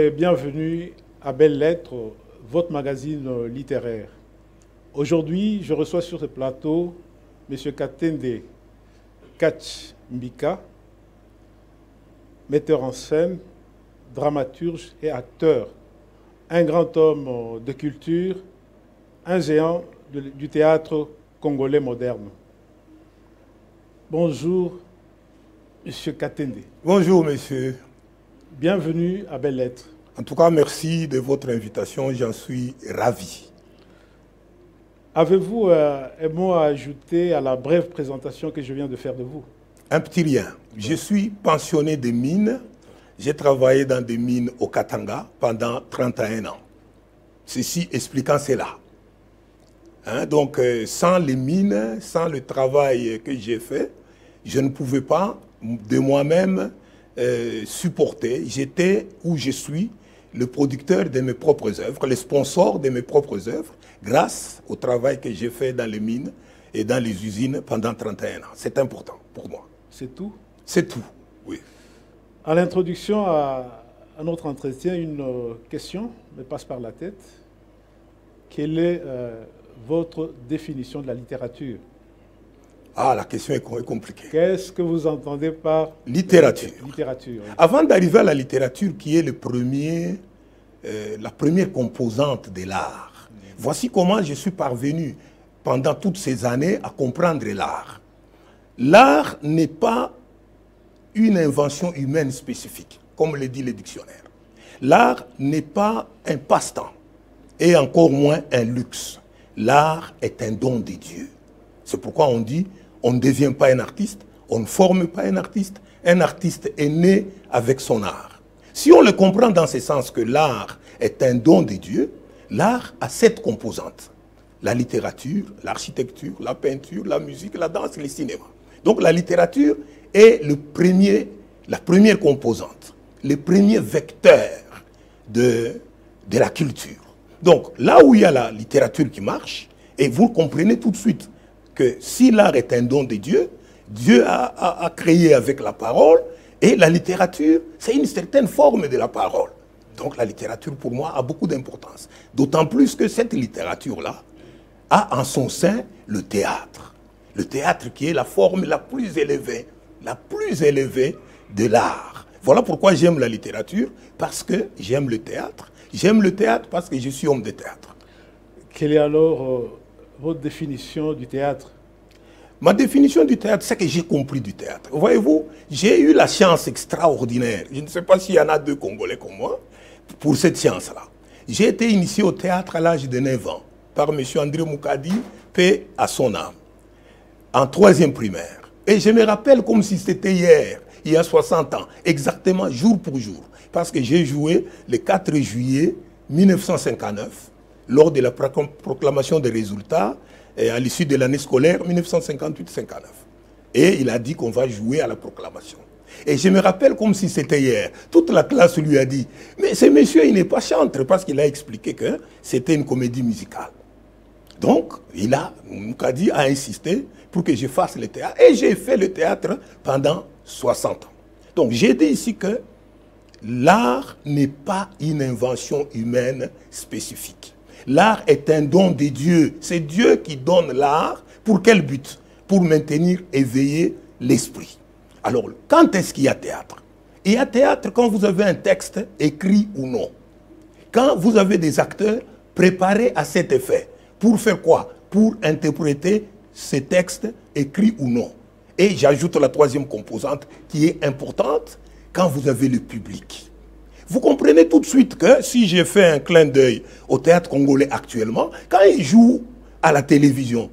et bienvenue à Belles Lettres, votre magazine littéraire. Aujourd'hui, je reçois sur ce plateau M. Katende Kach Mbika, metteur en scène, dramaturge et acteur, un grand homme de culture, un géant du théâtre congolais moderne. Bonjour, M. Katende. Bonjour, monsieur. Bienvenue à Belles Lettres. En tout cas, merci de votre invitation, j'en suis ravi. Avez-vous un mot à ajouter à la brève présentation que je viens de faire de vous? Un petit rien. Je suis pensionné de mines. J'ai travaillé dans des mines au Katanga pendant 31 ans. Ceci expliquant cela. Donc, sans les mines, sans le travail que j'ai fait, je ne pouvais pas de moi-même supporter. J'étais où je suis le producteur de mes propres œuvres, le sponsor de mes propres œuvres, grâce au travail que j'ai fait dans les mines et dans les usines pendant 31 ans. C'est important pour moi. C'est tout? C'est tout, oui. À l'introduction à notre entretien, une question me passe par la tête. Quelle est votre définition de la littérature? Ah, la question est compliquée. Qu'est-ce que vous entendez par littérature? Littérature, oui. Avant d'arriver à la littérature, qui est la première composante de l'art, voici comment je suis parvenu pendant toutes ces années à comprendre l'art. L'art n'est pas une invention humaine spécifique, comme le dit le dictionnaire. L'art n'est pas un passe-temps, et encore moins un luxe. L'art est un don de Dieu. C'est pourquoi on dit, on ne devient pas un artiste, on ne forme pas un artiste est né avec son art. Si on le comprend dans ce sens que l'art est un don de Dieu, l'art a 7 composantes. La littérature, l'architecture, la peinture, la musique, la danse et le cinéma. Donc la littérature est la première composante, le premier vecteur de la culture. Donc là où il y a la littérature qui marche, et vous comprenez tout de suite que si l'art est un don de Dieu, Dieu a créé avec la parole, et la littérature, c'est une certaine forme de la parole. Donc la littérature, pour moi, a beaucoup d'importance. D'autant plus que cette littérature-là a en son sein le théâtre. Le théâtre qui est la forme la plus élevée de l'art. Voilà pourquoi j'aime la littérature, parce que j'aime le théâtre. J'aime le théâtre parce que je suis homme de théâtre. Quelle est alors votre définition du théâtre? Ma définition du théâtre, c'est que j'ai compris du théâtre. Voyez-vous, j'ai eu la chance extraordinaire, je ne sais pas s'il y en a 2 Congolais comme moi, pour cette chance-là. J'ai été initié au théâtre à l'âge de 9 ans, par M. André Moukadi, paix à son âme, en 3e primaire. Et je me rappelle comme si c'était hier, il y a 60 ans, exactement jour pour jour, parce que j'ai joué le 4 juillet 1959, lors de la proclamation des résultats, et à l'issue de l'année scolaire 1958-59. Et il a dit qu'on va jouer à la proclamation. Et je me rappelle comme si c'était hier. Toute la classe lui a dit, mais ce monsieur, il n'est pas chantre, parce qu'il a expliqué que c'était une comédie musicale. Donc, Moukadi a insisté pour que je fasse le théâtre. Et j'ai fait le théâtre pendant 60 ans. Donc, j'ai dit ici que l'art n'est pas une invention humaine spécifique. L'art est un don de Dieu. C'est Dieu qui donne l'art. Pour quel but? Pour maintenir éveillé l'esprit. Alors, quand est-ce qu'il y a théâtre? Il y a théâtre quand vous avez un texte écrit ou non. Quand vous avez des acteurs préparés à cet effet. Pour faire quoi? Pour interpréter ces textes écrits ou non. Et j'ajoute la 3e composante qui est importante, quand vous avez le public. Vous comprenez tout de suite que si j'ai fait un clin d'œil au théâtre congolais actuellement, quand ils jouent à la télévision,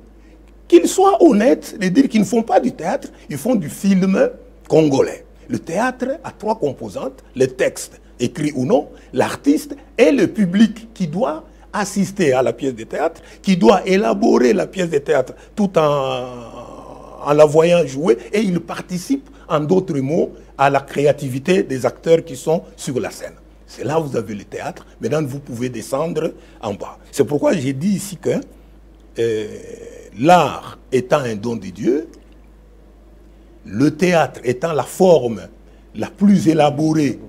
qu'ils soient honnêtes de dire qu'ils ne font pas du théâtre, ils font du film congolais. Le théâtre a 3 composantes, le texte écrit ou non, l'artiste et le public qui doit assister à la pièce de théâtre, qui doit élaborer la pièce de théâtre tout en la voyant jouer, et il participe, en d'autres mots, à la créativité des acteurs qui sont sur la scène. C'est là où vous avez le théâtre. Maintenant, vous pouvez descendre en bas. C'est pourquoi j'ai dit ici que l'art étant un don de Dieu, le théâtre étant la forme la plus élaborée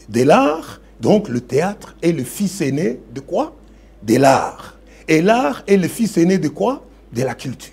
de l'art, Donc le théâtre est le fils aîné de quoi? De l'art. Et l'art est le fils aîné de quoi? De la culture.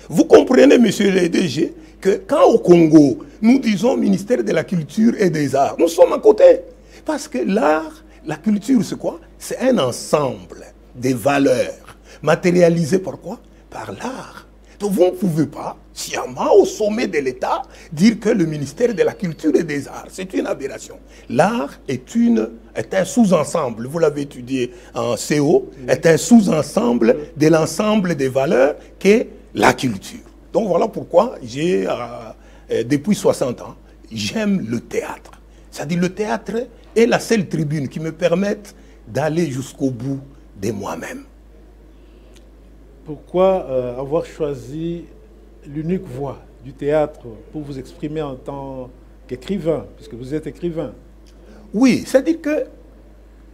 Vous comprenez, monsieur le DG, que quand au Congo, nous disons ministère de la culture et des arts, nous sommes à côté. Parce que l'art, la culture, c'est quoi? C'est un ensemble des valeurs matérialisées par quoi? Par l'art. Donc vous ne pouvez pas, sciemment, au sommet de l'État, dire que le ministère de la culture et des arts, c'est une aberration. L'art est un sous-ensemble, vous l'avez étudié en CO, est un sous-ensemble de l'ensemble des valeurs qu'est la culture. Donc voilà pourquoi j'ai, depuis 60 ans, j'aime le théâtre. C'est-à-dire le théâtre est la seule tribune qui me permette d'aller jusqu'au bout de moi-même. Pourquoi avoir choisi l'unique voie du théâtre pour vous exprimer en tant qu'écrivain, puisque vous êtes écrivain? Oui, c'est-à-dire que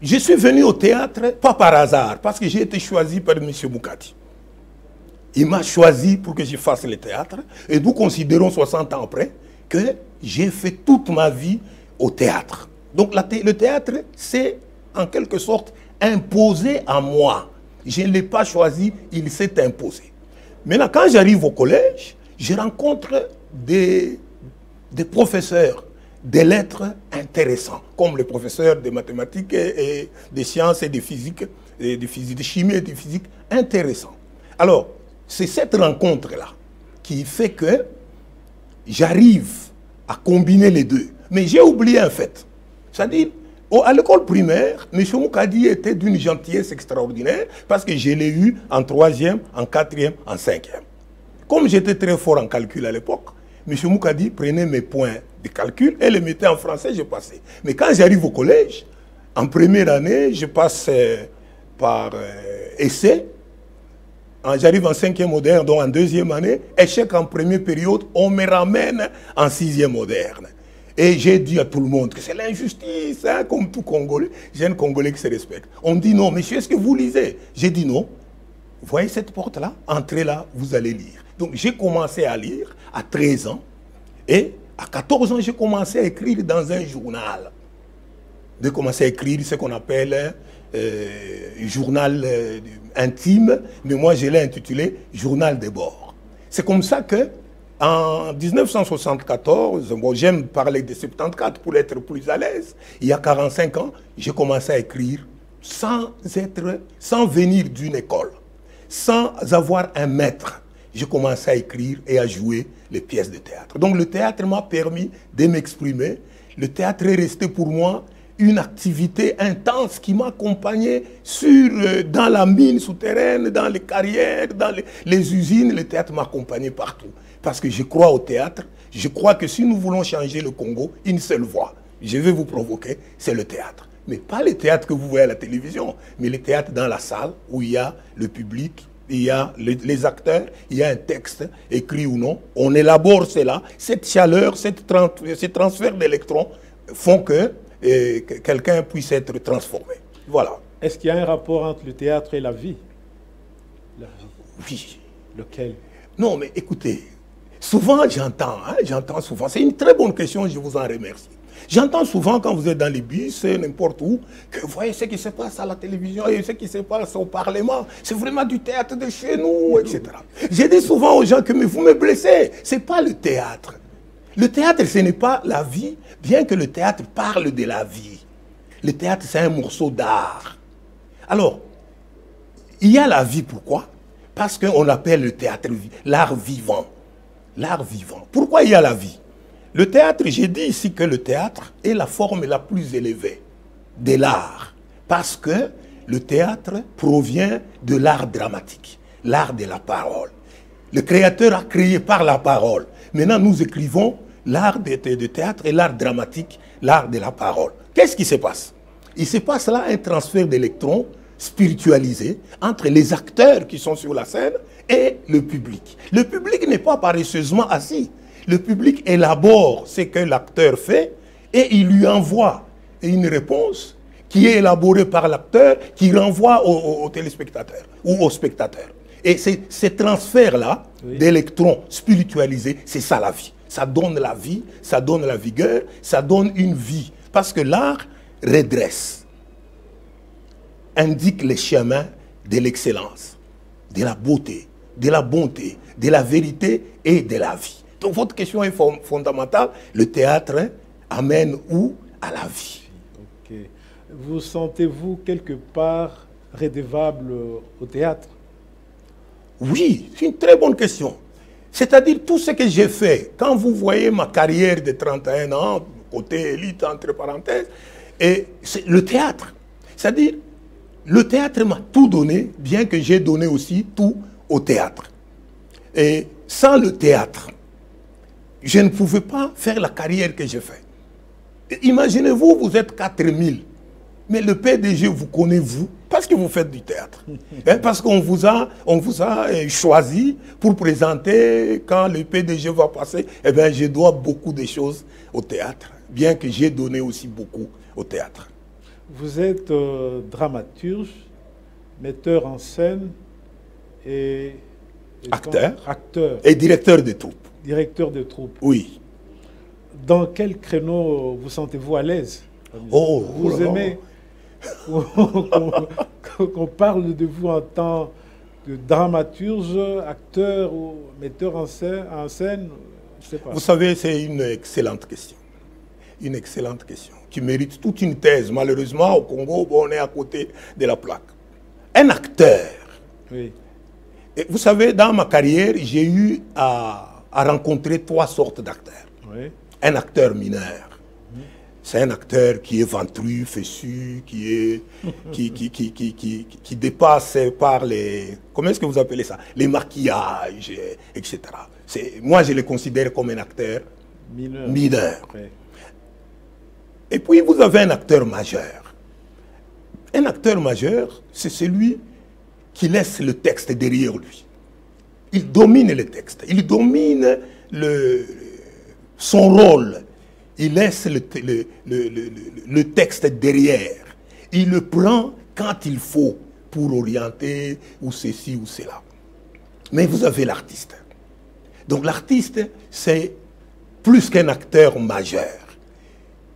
je suis venu au théâtre, pas par hasard, parce que j'ai été choisi par M. Moukati. Il m'a choisi pour que je fasse le théâtre, et nous considérons 60 ans après que j'ai fait toute ma vie au théâtre. Donc le théâtre, c'est en quelque sorte imposé à moi. Je ne l'ai pas choisi, il s'est imposé. Maintenant, quand j'arrive au collège, je rencontre des professeurs des lettres intéressants, comme les professeurs de mathématiques et de sciences et de physique, de chimie et de physique intéressants. Alors, c'est cette rencontre-là qui fait que j'arrive à combiner les deux. Mais j'ai oublié un fait. C'est-à-dire, à l'école primaire, M. Moukadi était d'une gentillesse extraordinaire parce que je l'ai eu en 3e, en 4e, en 5e. Comme j'étais très fort en calcul à l'époque, M. Moukadi prenait mes points de calcul et les mettait en français, je passais. Mais quand j'arrive au collège, en première année, je passe par essai. J'arrive en 5e moderne, donc en 2e année, échec en première période, on me ramène en 6e moderne. Et j'ai dit à tout le monde que c'est l'injustice, hein, comme tout Congolais. J'ai un Congolais qui se respecte. On me dit non, monsieur, est-ce que vous lisez? J'ai dit non. Vous voyez cette porte-là? Entrez là, vous allez lire. Donc j'ai commencé à lire à 13 ans. Et à 14 ans, j'ai commencé à écrire dans un journal. J'ai commencé à écrire ce qu'on appelle journal intime, mais moi je l'ai intitulé Journal de bord. C'est comme ça que en 1974, bon, j'aime parler de 74 pour être plus à l'aise, il y a 45 ans, j'ai commencé à écrire sans venir d'une école, sans avoir un maître. J'ai commencé à écrire et à jouer les pièces de théâtre. Donc le théâtre m'a permis de m'exprimer. Le théâtre est resté pour moi une activité intense qui m'a accompagné dans la mine souterraine, dans les carrières, dans les usines. Le théâtre m'a accompagné partout. Parce que je crois au théâtre. Je crois que si nous voulons changer le Congo, une seule voie, je vais vous provoquer, c'est le théâtre. Mais pas le théâtre que vous voyez à la télévision, mais le théâtre dans la salle où il y a le public, il y a les acteurs, il y a un texte, écrit ou non. On élabore cela. Cette chaleur, ces transferts d'électrons font que quelqu'un puisse être transformé. Voilà. Est-ce qu'il y a un rapport entre le théâtre et la vie? La vie. Oui. Lequel? Non, mais écoutez, souvent j'entends souvent, c'est une très bonne question, je vous en remercie. J'entends souvent quand vous êtes dans les bus, n'importe où, que vous voyez ce qui se passe à la télévision et ce qui se passe au Parlement, c'est vraiment du théâtre de chez nous, etc. J'ai dit souvent aux gens que mais vous me blessez, ce n'est pas le théâtre. Le théâtre, ce n'est pas la vie, bien que le théâtre parle de la vie. Le théâtre, c'est un morceau d'art. Alors, il y a la vie, pourquoi? Parce qu'on appelle le théâtre l'art vivant. L'art vivant. Pourquoi il y a la vie? Le théâtre, j'ai dit ici que le théâtre est la forme la plus élevée de l'art. Parce que le théâtre provient de l'art dramatique, l'art de la parole. Le créateur a créé par la parole. Maintenant, nous écrivons l'art de théâtre et l'art dramatique, l'art de la parole. Qu'est-ce qui se passe? Il se passe là un transfert d'électrons spiritualisé entre les acteurs qui sont sur la scène et le public. Le public n'est pas paresseusement assis. Le public élabore ce que l'acteur fait et il lui envoie une réponse qui est élaborée par l'acteur, qui renvoie au téléspectateur ou au spectateur. Et ces transferts-là d'électrons spiritualisés, c'est ça la vie. Ça donne la vie, ça donne la vigueur, ça donne une vie. Parce que l'art, redresse, indique les chemins de l'excellence, de la beauté, de la bonté, de la vérité et de la vie. Donc votre question est fondamentale. Le théâtre amène où? À la vie. Ok. Vous sentez-vous quelque part redevable au théâtre? Oui, c'est une très bonne question. C'est-à-dire tout ce que j'ai fait, quand vous voyez ma carrière de 31 ans, côté élite entre parenthèses, et c'est le théâtre. C'est-à-dire, le théâtre m'a tout donné, bien que j'ai donné aussi tout au théâtre. Et sans le théâtre, je ne pouvais pas faire la carrière que j'ai faite. Imaginez-vous, vous êtes 4000, mais le PDG vous connaît, vous, parce que vous faites du théâtre. Parce qu'on vous a choisi pour présenter, quand le PDG va passer, eh bien, je dois beaucoup de choses au théâtre, bien que j'ai donné aussi beaucoup au théâtre. Vous êtes dramaturge, metteur en scène et acteur acteur et directeur de troupe. Directeur de troupe. Oui. Dans quel créneau vous sentez-vous à l'aise? Vous aimez qu'on parle de vous en tant que dramaturge, acteur ou metteur en scène, je sais pas. Vous savez, c'est une excellente question. Une excellente question qui mérite toute une thèse. Malheureusement, au Congo, on est à côté de la plaque. Un acteur. Oui. Et vous savez, dans ma carrière, j'ai eu à rencontrer 3 sortes d'acteurs. Oui. Un acteur mineur. C'est un acteur qui est ventru, fessu, qui dépasse par les... Comment est-ce que vous appelez ça? Les maquillages, etc. Moi, je le considère comme un acteur mineur. Oui. Et puis, vous avez un acteur majeur. Un acteur majeur, c'est celui qui laisse le texte derrière lui. Il domine le texte. Il domine son rôle. Il laisse le texte derrière. Il le prend quand il faut pour orienter ou ceci ou cela. Mais vous avez l'artiste. Donc l'artiste, c'est plus qu'un acteur majeur.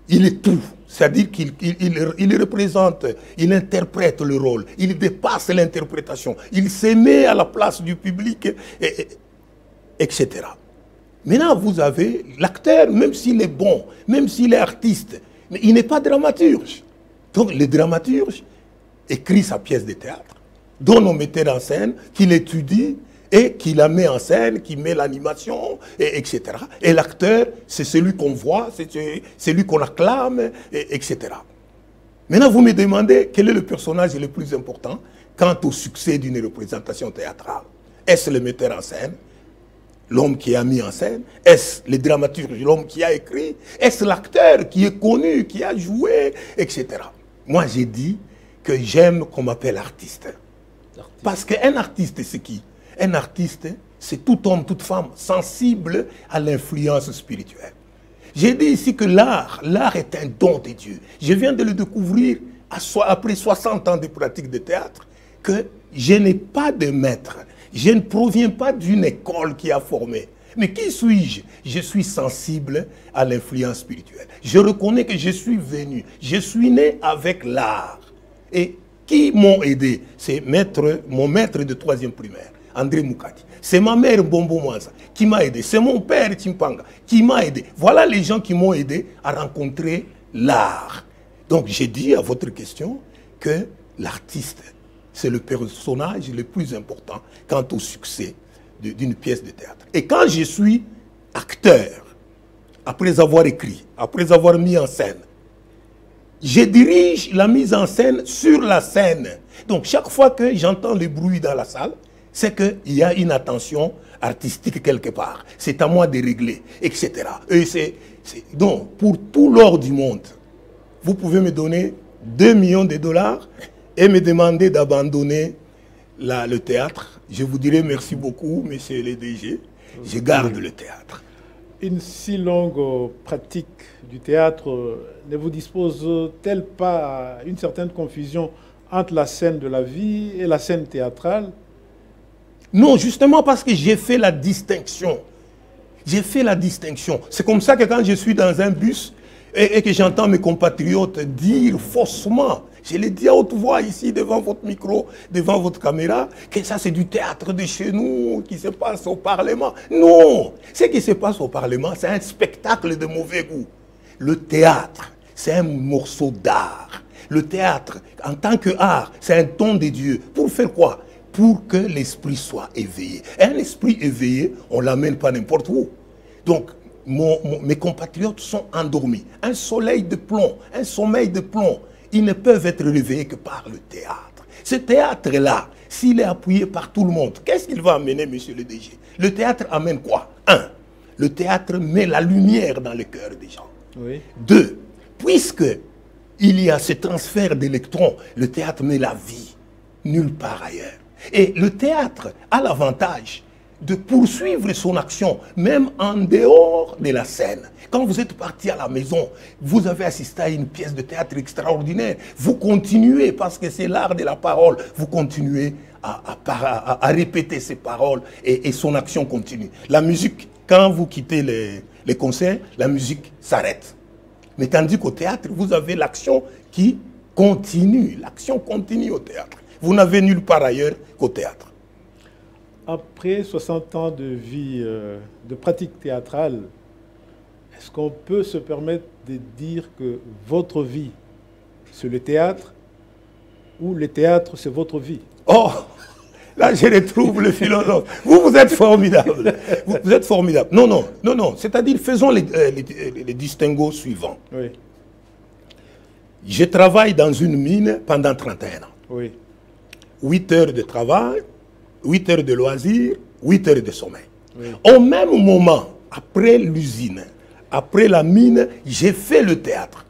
Il est tout. C'est-à-dire qu'il représente, il interprète le rôle, il dépasse l'interprétation, il se met à la place du public, etc. Maintenant, vous avez l'acteur, même s'il est bon, même s'il est artiste, mais il n'est pas dramaturge. Donc, le dramaturge écrit sa pièce de théâtre, donne au metteur en scène, qu'il étudie et qui la met en scène, qui met l'animation, etc. Et l'acteur, c'est celui qu'on voit, c'est celui qu'on acclame, etc. Maintenant, vous me demandez quel est le personnage le plus important quant au succès d'une représentation théâtrale. Est-ce le metteur en scène? L'homme qui a mis en scène? Est-ce le dramaturge, l'homme qui a écrit? Est-ce l'acteur qui est connu, qui a joué, etc. Moi, j'ai dit que j'aime qu'on m'appelle artiste. Parce qu'un artiste, c'est qui? Un artiste, c'est tout homme, toute femme sensible à l'influence spirituelle. J'ai dit ici que l'art est un don de Dieu. Je viens de le découvrir après 60 ans de pratique de théâtre, que je n'ai pas de maître. Je ne proviens pas d'une école qui a formé. Mais qui suis-je? Je suis sensible à l'influence spirituelle. Je reconnais que je suis venu. Je suis né avec l'art. Et qui m'ont aidé? C'est mon maître de 3e primaire, André Moukati. C'est ma mère Bombo Mwanza qui m'a aidé. C'est mon père Timpanga qui m'a aidé. Voilà les gens qui m'ont aidé à rencontrer l'art. Donc j'ai dit à votre question que l'artiste, c'est le personnage le plus important quant au succès d'une pièce de théâtre. Et quand je suis acteur, après avoir écrit, après avoir mis en scène, je dirige la mise en scène sur la scène. Donc chaque fois que j'entends le bruit dans la salle, c'est qu'il y a une attention artistique quelque part. C'est à moi de régler, etc. Et donc, pour tout l'or du monde, vous pouvez me donner 2 millions de dollars et me demander d'abandonner le théâtre. Je vous dirai merci beaucoup, monsieur le DG. Je garde le théâtre. Une si longue pratique du théâtre ne vous dispose-t-elle pas à une certaine confusion entre la scène de la vie et la scène théâtrale? Non, justement parce que j'ai fait la distinction. J'ai fait la distinction. C'est comme ça que quand je suis dans un bus et que j'entends mes compatriotes dire faussement, je l'ai dit à haute voix ici devant votre micro, devant votre caméra, que ça c'est du théâtre de chez nous qui se passe au Parlement. Non, ce qui se passe au Parlement, c'est un spectacle de mauvais goût. Le théâtre, c'est un morceau d'art. Le théâtre, en tant qu'art, c'est un don de Dieu. Pour faire quoi? Pour que l'esprit soit éveillé. Et un esprit éveillé, on ne l'amène pas n'importe où. Donc, mes compatriotes sont endormis. Un soleil de plomb, un sommeil de plomb, ils ne peuvent être réveillés que par le théâtre. Ce théâtre-là, s'il est appuyé par tout le monde, qu'est-ce qu'il va amener, monsieur le DG? Le théâtre amène quoi? Un, le théâtre met la lumière dans le cœur des gens. Oui. Deux, puisque il y a ce transfert d'électrons, le théâtre met la vie nulle part ailleurs. Et le théâtre a l'avantage de poursuivre son action, même en dehors de la scène. Quand vous êtes parti à la maison, vous avez assisté à une pièce de théâtre extraordinaire. Vous continuez, parce que c'est l'art de la parole, vous continuez à répéter ces paroles et son action continue. La musique, quand vous quittez les concerts, la musique s'arrête. Mais tandis qu'au théâtre, vous avez l'action qui continue. L'action continue au théâtre. Vous n'avez nulle part ailleurs qu'au théâtre. Après 60 ans de vie, de pratique théâtrale, est-ce qu'on peut se permettre de dire que votre vie, c'est le théâtre, ou le théâtre, c'est votre vie? Oh, là, je retrouve le philosophe. Vous êtes formidable. Vous êtes formidable. Non, non, non, non. C'est-à-dire, faisons les distinguos suivants. Oui. Je travaille dans une mine pendant 31 ans. Oui. 8 heures de travail, 8 heures de loisirs, 8 heures de sommeil. Oui. Au même moment, après l'usine, après la mine, j'ai fait le théâtre.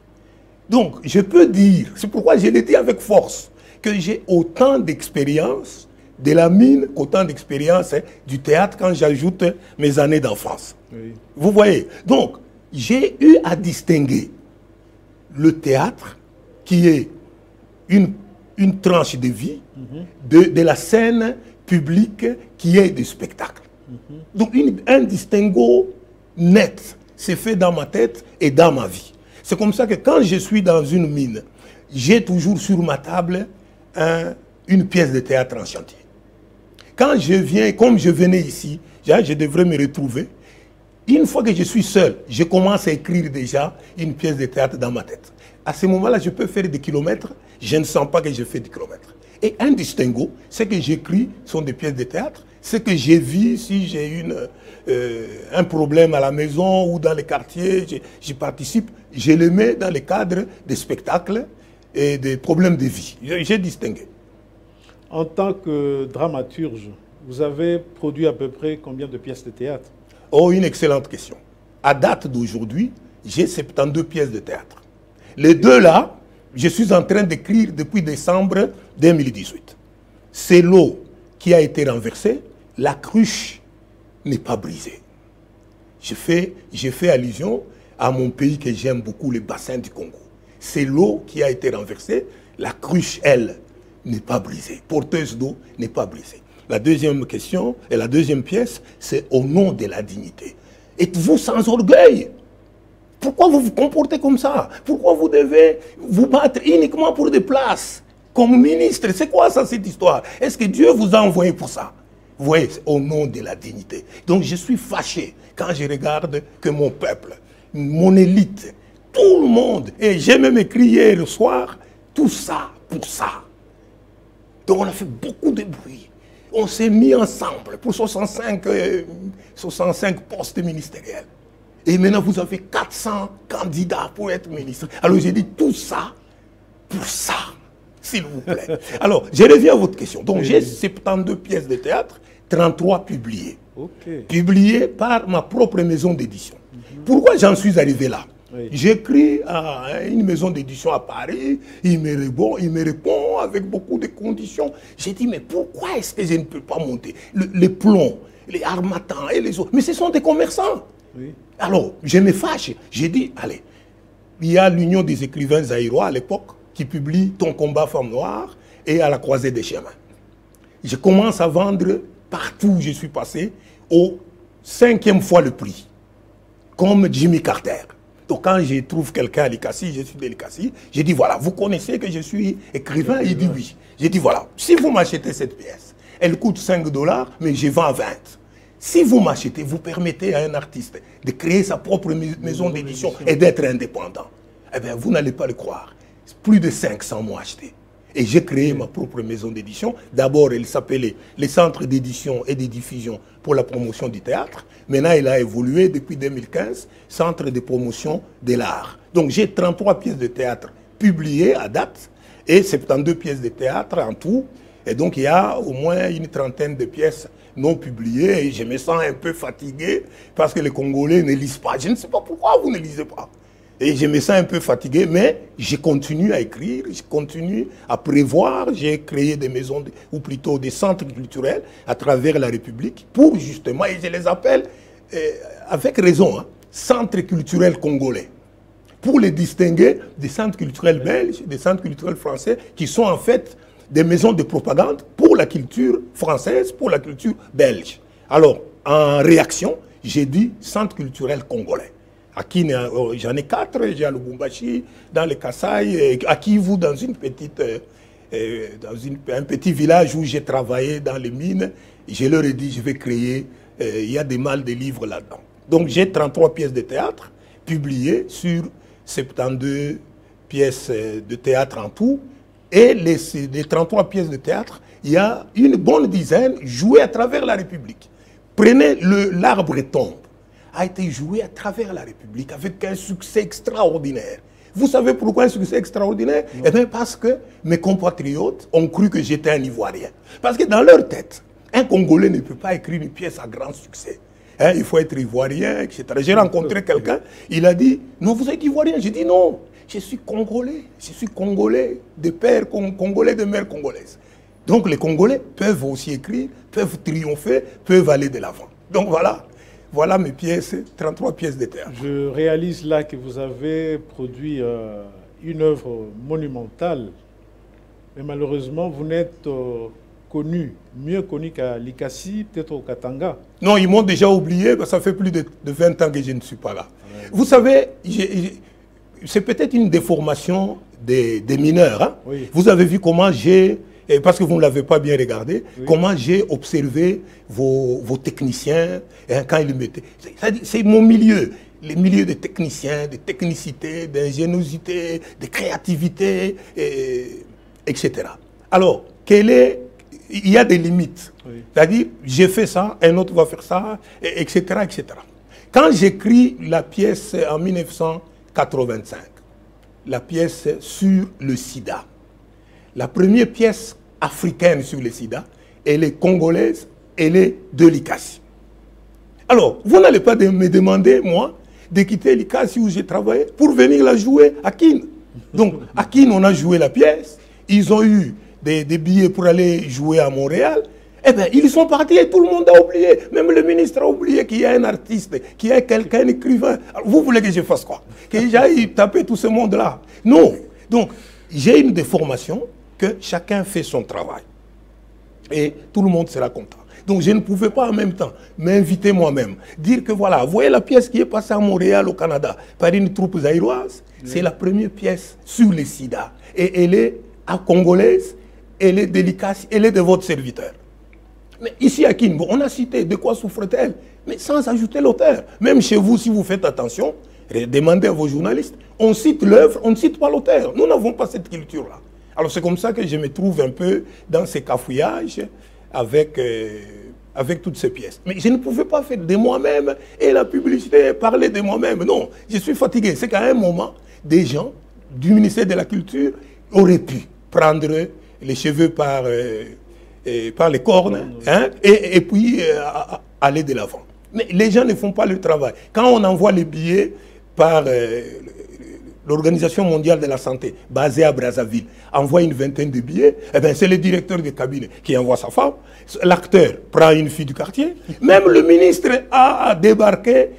Donc, je peux dire, c'est pourquoi je l'ai dit avec force, que j'ai autant d'expérience de la mine qu'autant d'expérience du théâtre quand j'ajoute mes années d'enfance. Oui. Vous voyez? Donc, j'ai eu à distinguer le théâtre, qui est une tranche de vie, de la scène publique qui est du spectacle. Donc un distinguo net s'est fait dans ma tête et dans ma vie. C'est comme ça que quand je suis dans une mine, j'ai toujours sur ma table une pièce de théâtre en chantier. Quand je viens, comme je venais ici, je devrais me retrouver. Une fois que je suis seul, je commence à écrire déjà une pièce de théâtre dans ma tête. À ce moment-là, je peux faire des kilomètres, je ne sens pas que je fais des kilomètres. Et un distinguo, ce que j'écris sont des pièces de théâtre. Ce que j'ai vu, si j'ai un problème à la maison ou dans les quartiers, j'y participe, je le mets dans le cadre des spectacles et des problèmes de vie. J'ai distingué. En tant que dramaturge, vous avez produit à peu près combien de pièces de théâtre? Oh, une excellente question. À date d'aujourd'hui, j'ai 72 pièces de théâtre. Les deux là, je suis en train d'écrire depuis décembre 2018. C'est l'eau qui a été renversée, la cruche n'est pas brisée. Je fais allusion à mon pays que j'aime beaucoup, le bassin du Congo. C'est l'eau qui a été renversée, la cruche, elle, n'est pas brisée. Porteuse d'eau n'est pas brisée. La deuxième question, et la deuxième pièce, c'est au nom de la dignité. Êtes-vous sans orgueil? Pourquoi vous vous comportez comme ça? Pourquoi vous devez vous battre uniquement pour des places? Comme ministre, c'est quoi ça, cette histoire? Est-ce que Dieu vous a envoyé pour ça? Vous voyez, au nom de la dignité. Donc je suis fâché quand je regarde que mon peuple, mon élite, tout le monde, et j'ai même écrit hier le soir, tout ça pour ça. Donc on a fait beaucoup de bruit. On s'est mis ensemble pour 65 postes ministériels. Et maintenant, vous avez 400 candidats pour être ministre. Alors, j'ai dit tout ça pour ça, s'il vous plaît. Alors, je reviens à votre question. Donc, j'ai 72 pièces de théâtre, 33 publiées. Okay. Publiées par ma propre maison d'édition. Pourquoi j'en suis arrivé là? Oui. J'écris à une maison d'édition à Paris, il me répond avec beaucoup de conditions. J'ai dit, mais pourquoi est-ce que je ne peux pas monter les plombs, les armatans et les autres? Mais ce sont des commerçants. Oui. Alors, je me fâche. J'ai dit, allez, il y a l'Union des écrivains zaïrois à l'époque qui publie Ton combat femme noire et À la croisée des chemins. Je commence à vendre partout où je suis passé au 5e fois le prix, comme Jimmy Carter. Donc quand je trouve quelqu'un à l'ICASI, je suis de l'ICASI, je dis voilà, vous connaissez que je suis écrivain? Il dit oui. Je dis voilà, si vous m'achetez cette pièce, elle coûte 5 $, mais je vends à 20. Si vous m'achetez, vous permettez à un artiste de créer sa propre maison d'édition et d'être indépendant. Eh bien, vous n'allez pas le croire. Plus de 500 m'ont acheté. Et j'ai créé ma propre maison d'édition. D'abord, elle s'appelait les Centres d'édition et de diffusion pour la promotion du théâtre. Maintenant, elle a évolué depuis 2015, Centre de promotion de l'art. Donc, j'ai 33 pièces de théâtre publiées à date et 72 pièces de théâtre en tout. Et donc, il y a au moins une trentaine de pièces non publiées. Et je me sens un peu fatigué parce que les Congolais ne lisent pas. Je ne sais pas pourquoi vous ne lisez pas. Et je me sens un peu fatigué, mais je continue à écrire, je continue à prévoir. J'ai créé des maisons, ou plutôt des centres culturels à travers la République pour justement, et je les appelle avec raison, hein, centres culturels congolais, pour les distinguer des centres culturels belges, des centres culturels français, qui sont en fait des maisons de propagande pour la culture française, pour la culture belge. Alors, en réaction, j'ai dit centre culturel congolais. À qui j'en ai 4, j'ai à Lubumbashi, dans le Kasaï, à Kivu, dans une petite, un petit village où j'ai travaillé dans les mines. Je leur ai dit, je vais créer, il y a des malles de livres là-dedans. Donc j'ai 33 pièces de théâtre publiées sur 72 pièces de théâtre en tout. Et les 33 pièces de théâtre, il y a une bonne dizaine jouées à travers la République. Prenez L'Arbre tombe. A été joué à travers la République avec un succès extraordinaire. Vous savez pourquoi un succès extraordinaire? Eh bien parce que mes compatriotes ont cru que j'étais un Ivoirien. Parce que dans leur tête, un Congolais ne peut pas écrire une pièce à grand succès. Hein, il faut être Ivoirien, etc. J'ai rencontré quelqu'un, il a dit, non, vous êtes Ivoirien? J'ai dit, non, je suis Congolais. Je suis Congolais de père congolais, de mère congolaise. Donc les Congolais peuvent aussi écrire, peuvent triompher, peuvent aller de l'avant. Donc voilà. Voilà mes pièces, 33 pièces de théâtre. Je réalise là que vous avez produit une œuvre monumentale, mais malheureusement, vous n'êtes mieux connu qu'à l'ICASI, peut-être au Katanga. Non, ils m'ont déjà oublié, parce que ça fait plus de 20 ans que je ne suis pas là. Ouais. Vous savez, c'est peut-être une déformation des mineurs. Hein? Oui. Vous avez vu comment j'ai... parce que vous ne l'avez pas bien regardé, oui. Comment j'ai observé vos techniciens hein, quand ils mettaient. C'est mon milieu, les milieux des techniciens, de technicité, d'ingéniosité, de créativité, etc. Alors, il y a des limites. Oui. C'est-à-dire, j'ai fait ça, un autre va faire ça, etc., etc. Quand j'écris la pièce en 1985, la pièce sur le sida, la première pièce africaine sur le sida, elle est congolaise, elle est de l'ICASI. Alors, vous n'allez pas me demander, moi, de quitter l'ICASI où j'ai travaillé pour venir la jouer à Kin. Donc, à Kin, on a joué la pièce, ils ont eu des billets pour aller jouer à Montréal. Eh bien, ils sont partis et tout le monde a oublié. Même le ministre a oublié qu'il y a un artiste, qu'il y a quelqu'un, un écrivain. Alors, vous voulez que je fasse quoi? Que j'aille taper tout ce monde-là? Non. Donc, j'ai une déformation que chacun fait son travail. Et tout le monde sera content. Donc je ne pouvais pas en même temps m'inviter moi-même, dire que voilà, vous voyez la pièce qui est passée à Montréal au Canada par une troupe zaïroise, oui. C'est la première pièce sur le sida. Et elle est à congolaise, elle est délicate, elle est de votre serviteur. Mais ici à Kinbo, on a cité de quoi souffre-t-elle, mais sans ajouter l'auteur. Même chez vous, si vous faites attention, demandez à vos journalistes, on cite l'œuvre, on ne cite pas l'auteur. Nous n'avons pas cette culture-là. Alors c'est comme ça que je me trouve un peu dans ces cafouillages avec toutes ces pièces. Mais je ne pouvais pas faire de moi-même et la publicité, parler de moi-même. Non, je suis fatigué. C'est qu'à un moment, des gens du ministère de la Culture auraient pu prendre les cheveux par les cornes hein, et puis aller de l'avant. Mais les gens ne font pas le travail. Quand on envoie les billets par l'Organisation mondiale de la santé, basée à Brazzaville, envoie une vingtaine de billets, eh bien c'est le directeur de cabinet qui envoie sa femme, l'acteur prend une fille du quartier, même le ministre a débarqué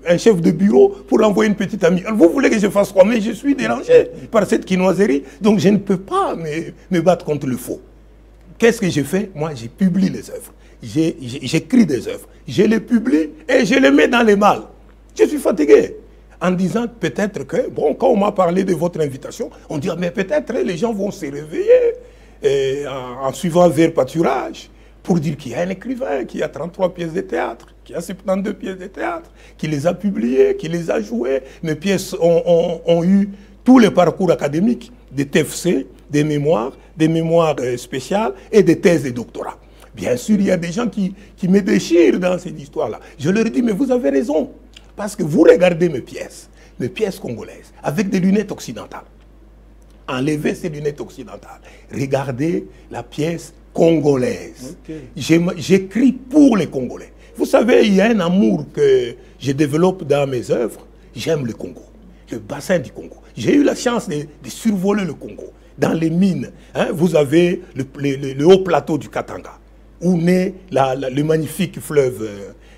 un chef de bureau pour envoyer une petite amie. Alors vous voulez que je fasse quoi? Mais je suis dérangé par cette quinoiserie, donc je ne peux pas me battre contre le faux. Qu'est-ce que j'ai fait? Moi, j'ai publié les œuvres, j'écris des œuvres, je les publie et je les mets dans les malles. Je suis fatigué. en disant peut-être que, bon, quand on m'a parlé de votre invitation, on dit, mais peut-être les gens vont se réveiller en suivant vers pâturage pour dire qu'il y a un écrivain qui a 33 pièces de théâtre, qui a 72 pièces de théâtre, qui les a publiées, qui les a jouées. Mes pièces ont eu tous les parcours académiques, des TFC, des mémoires spéciales et des thèses de doctorat. Bien sûr, il y a des gens qui me déchirent dans cette histoire-là. Je leur dis, mais vous avez raison. Parce que vous regardez mes pièces congolaises, avec des lunettes occidentales. Enlevez ces lunettes occidentales. Regardez la pièce congolaise. Okay. J'écris pour les Congolais. Vous savez, il y a un amour que je développe dans mes œuvres. J'aime le Congo, le bassin du Congo. J'ai eu la chance de survoler le Congo. Dans les mines, hein, vous avez le haut plateau du Katanga, où naît le magnifique fleuve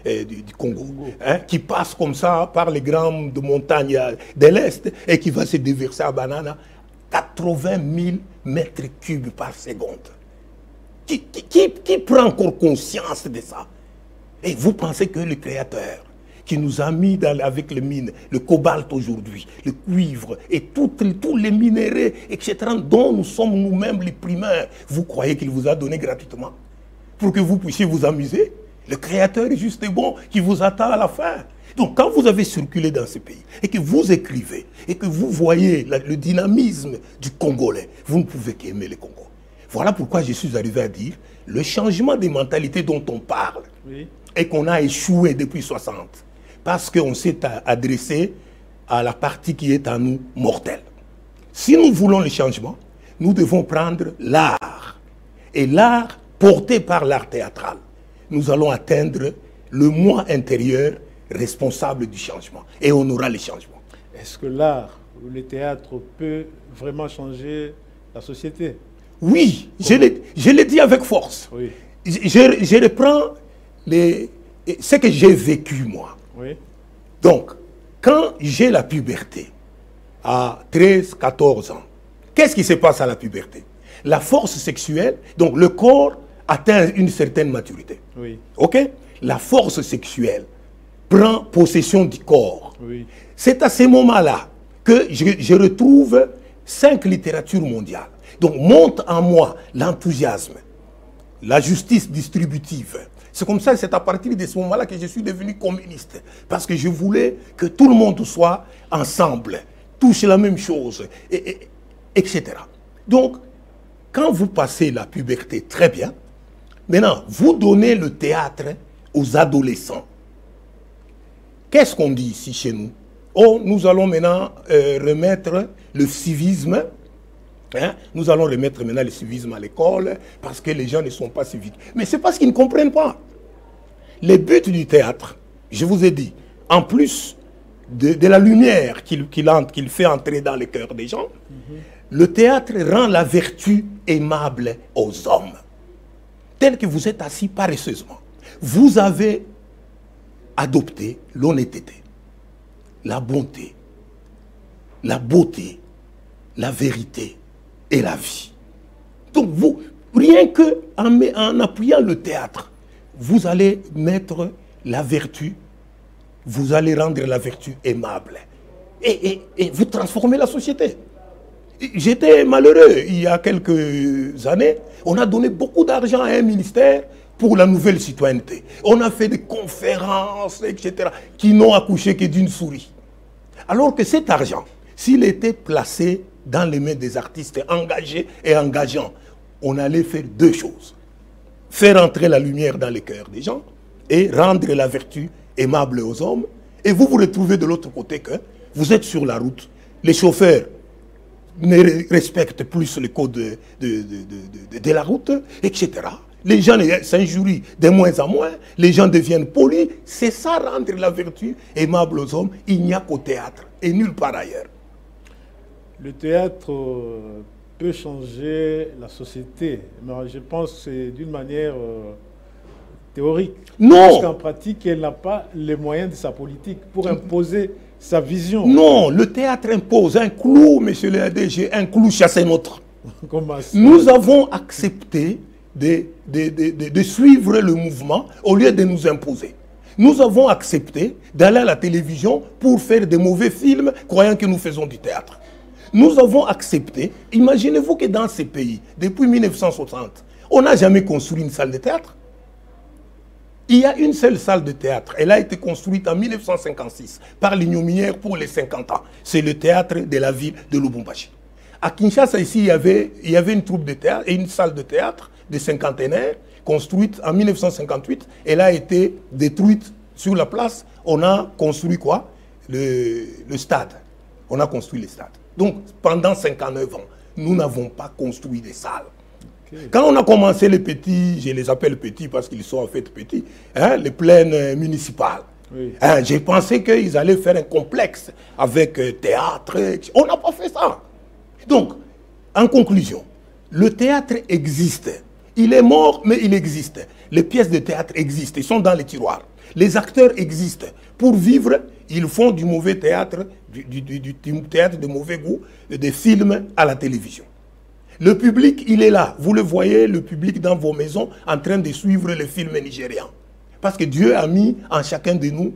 du Congo, hein, qui passe comme ça par les grandes montagnes de l'Est et qui va se déverser à Banana, 80 000 mètres cubes par seconde. Qui prend encore conscience de ça? Et vous pensez que le Créateur, qui nous a mis avec les mines, le cobalt aujourd'hui, le cuivre et tous les minéraux, etc., dont nous sommes nous-mêmes les primeurs, vous croyez qu'il vous a donné gratuitement pour que vous puissiez vous amuser? Le Créateur est juste bon qui vous attend à la fin. Donc quand vous avez circulé dans ce pays et que vous écrivez et que vous voyez le dynamisme du Congolais, vous ne pouvez qu'aimer le Congo. Voilà pourquoi je suis arrivé à dire le changement des mentalités dont on parle, oui, et qu'on a échoué depuis 60, parce qu'on s'est adressé à la partie qui est en nous mortelle. Si nous voulons le changement, nous devons prendre l'art. Et l'art porté par l'art théâtral, nous allons atteindre le moi intérieur responsable du changement. Et on aura le changement. Est-ce que l'art ou le théâtre peut vraiment changer la société? Oui, je l'ai dit avec force. Oui. Je reprends ce que j'ai vécu moi. Oui. Donc, quand j'ai la puberté, à 13, 14 ans, qu'est-ce qui se passe à la puberté? La force sexuelle, donc le corps atteint une certaine maturité. Oui. Ok? La force sexuelle prend possession du corps. Oui. C'est à ces moments-là que je retrouve 5 littératures mondiales. Donc monte en moi l'enthousiasme, la justice distributive. C'est comme ça, c'est à partir de ce moment-là que je suis devenu communiste. Parce que je voulais que tout le monde soit ensemble, touche la même chose, etc. Donc, quand vous passez la puberté, très bien. Maintenant, vous donnez le théâtre aux adolescents. Qu'est-ce qu'on dit ici chez nous? Oh, nous allons maintenant remettre le civisme. Hein? Nous allons remettre maintenant le civisme à l'école parce que les gens ne sont pas civiques. Mais c'est parce qu'ils ne comprennent pas. Les buts du théâtre, je vous ai dit, en plus de la lumière qu'il fait entrer dans le cœur des gens, le théâtre rend la vertu aimable aux hommes. Tel que vous êtes assis paresseusement, vous avez adopté l'honnêteté, la bonté, la beauté, la vérité et la vie. Donc vous, rien qu'en appuyant le théâtre, vous allez mettre la vertu, vous allez rendre la vertu aimable. Et vous transformez la société. J'étais malheureux il y a quelques années. On a donné beaucoup d'argent à un ministère pour la nouvelle citoyenneté. On a fait des conférences, etc., qui n'ont accouché que d'une souris. Alors que cet argent, s'il était placé dans les mains des artistes engagés et engageants, on allait faire 2 choses. Faire entrer la lumière dans les cœurs des gens et rendre la vertu aimable aux hommes. Et vous vous retrouvez de l'autre côté que vous êtes sur la route. Les chauffeurs ne respectent plus le code de la route, etc. Les gens s'injurient de moins en moins, les gens deviennent polis. C'est ça, rendre la vertu aimable aux hommes. Il n'y a qu'au théâtre et nulle part ailleurs. Le théâtre peut changer la société, mais je pense que c'est d'une manière théorique. Non. Parce qu'en pratique, elle n'a pas les moyens de sa politique pour imposer sa vision. Non, le théâtre impose un clou, monsieur le ADG, un clou chasse un autre. Nous avons accepté de suivre le mouvement au lieu de nous imposer. Nous avons accepté d'aller à la télévision pour faire des mauvais films, croyant que nous faisons du théâtre. Nous avons accepté, imaginez-vous que dans ces pays, depuis 1960, on n'a jamais construit une salle de théâtre. Il y a une seule salle de théâtre. Elle a été construite en 1956 par l'Union minière pour les 50 ans. C'est le théâtre de la ville de Lubumbashi. À Kinshasa, ici, il y avait une troupe de théâtre et une salle de théâtre de cinquantenaires construite en 1958. Elle a été détruite sur la place. On a construit quoi? Le stade. On a construit le stade. Donc, pendant 59 ans, nous n'avons pas construit des salles. Okay. Quand on a commencé les petits, je les appelle petits parce qu'ils sont en fait petits, hein, les plaines municipales, oui. Hein, j'ai pensé qu'ils allaient faire un complexe avec théâtre. On n'a pas fait ça. Donc, en conclusion, le théâtre existe. Il est mort, mais il existe. Les pièces de théâtre existent, ils sont dans les tiroirs. Les acteurs existent. Pour vivre, ils font du mauvais théâtre, du théâtre de mauvais goût, des films à la télévision. Le public, il est là. Vous le voyez, le public dans vos maisons, en train de suivre les films nigérians. Parce que Dieu a mis en chacun de nous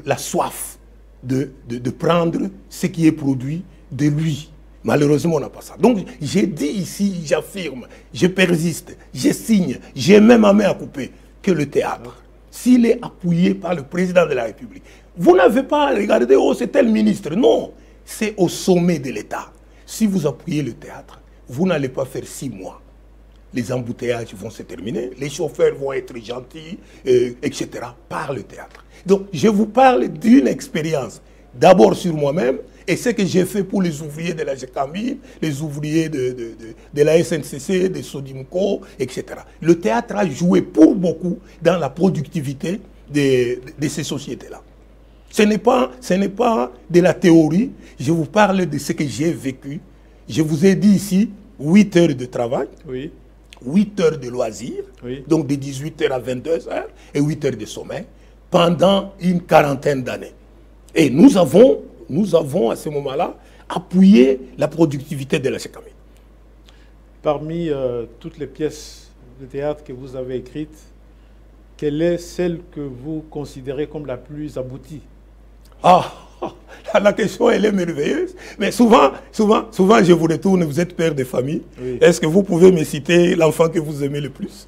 la soif de prendre ce qui est produit de lui. Malheureusement, on n'a pas ça. Donc, j'ai dit ici, j'affirme, je persiste, je signe, j'ai même ma main à couper, que le théâtre, s'il est appuyé par le président de la République, vous n'avez pas à regarder, oh, c'est tel ministre. Non, c'est au sommet de l'État. Si vous appuyez le théâtre, vous n'allez pas faire 6 mois. Les embouteillages vont se terminer, les chauffeurs vont être gentils, etc. par le théâtre. Donc, je vous parle d'une expérience, d'abord sur moi-même, et ce que j'ai fait pour les ouvriers de la GECAMI, les ouvriers de la SNCC, de Sodimco, etc. Le théâtre a joué pour beaucoup dans la productivité de ces sociétés-là. Ce n'est pas de la théorie, je vous parle de ce que j'ai vécu. Je vous ai dit ici 8 heures de travail, oui. 8 heures de loisirs, oui. Donc de 18 heures à 22 heures, et 8 heures de sommeil, pendant une quarantaine d'années. Et nous avons à ce moment-là appuyé la productivité de la GECAMI. Parmi toutes les pièces de théâtre que vous avez écrites, quelle est celle que vous considérez comme la plus aboutie? Ah, la question, elle est merveilleuse. Mais souvent, je vous retourne, vous êtes père de famille. Oui. Est-ce que vous pouvez me citer l'enfant que vous aimez le plus?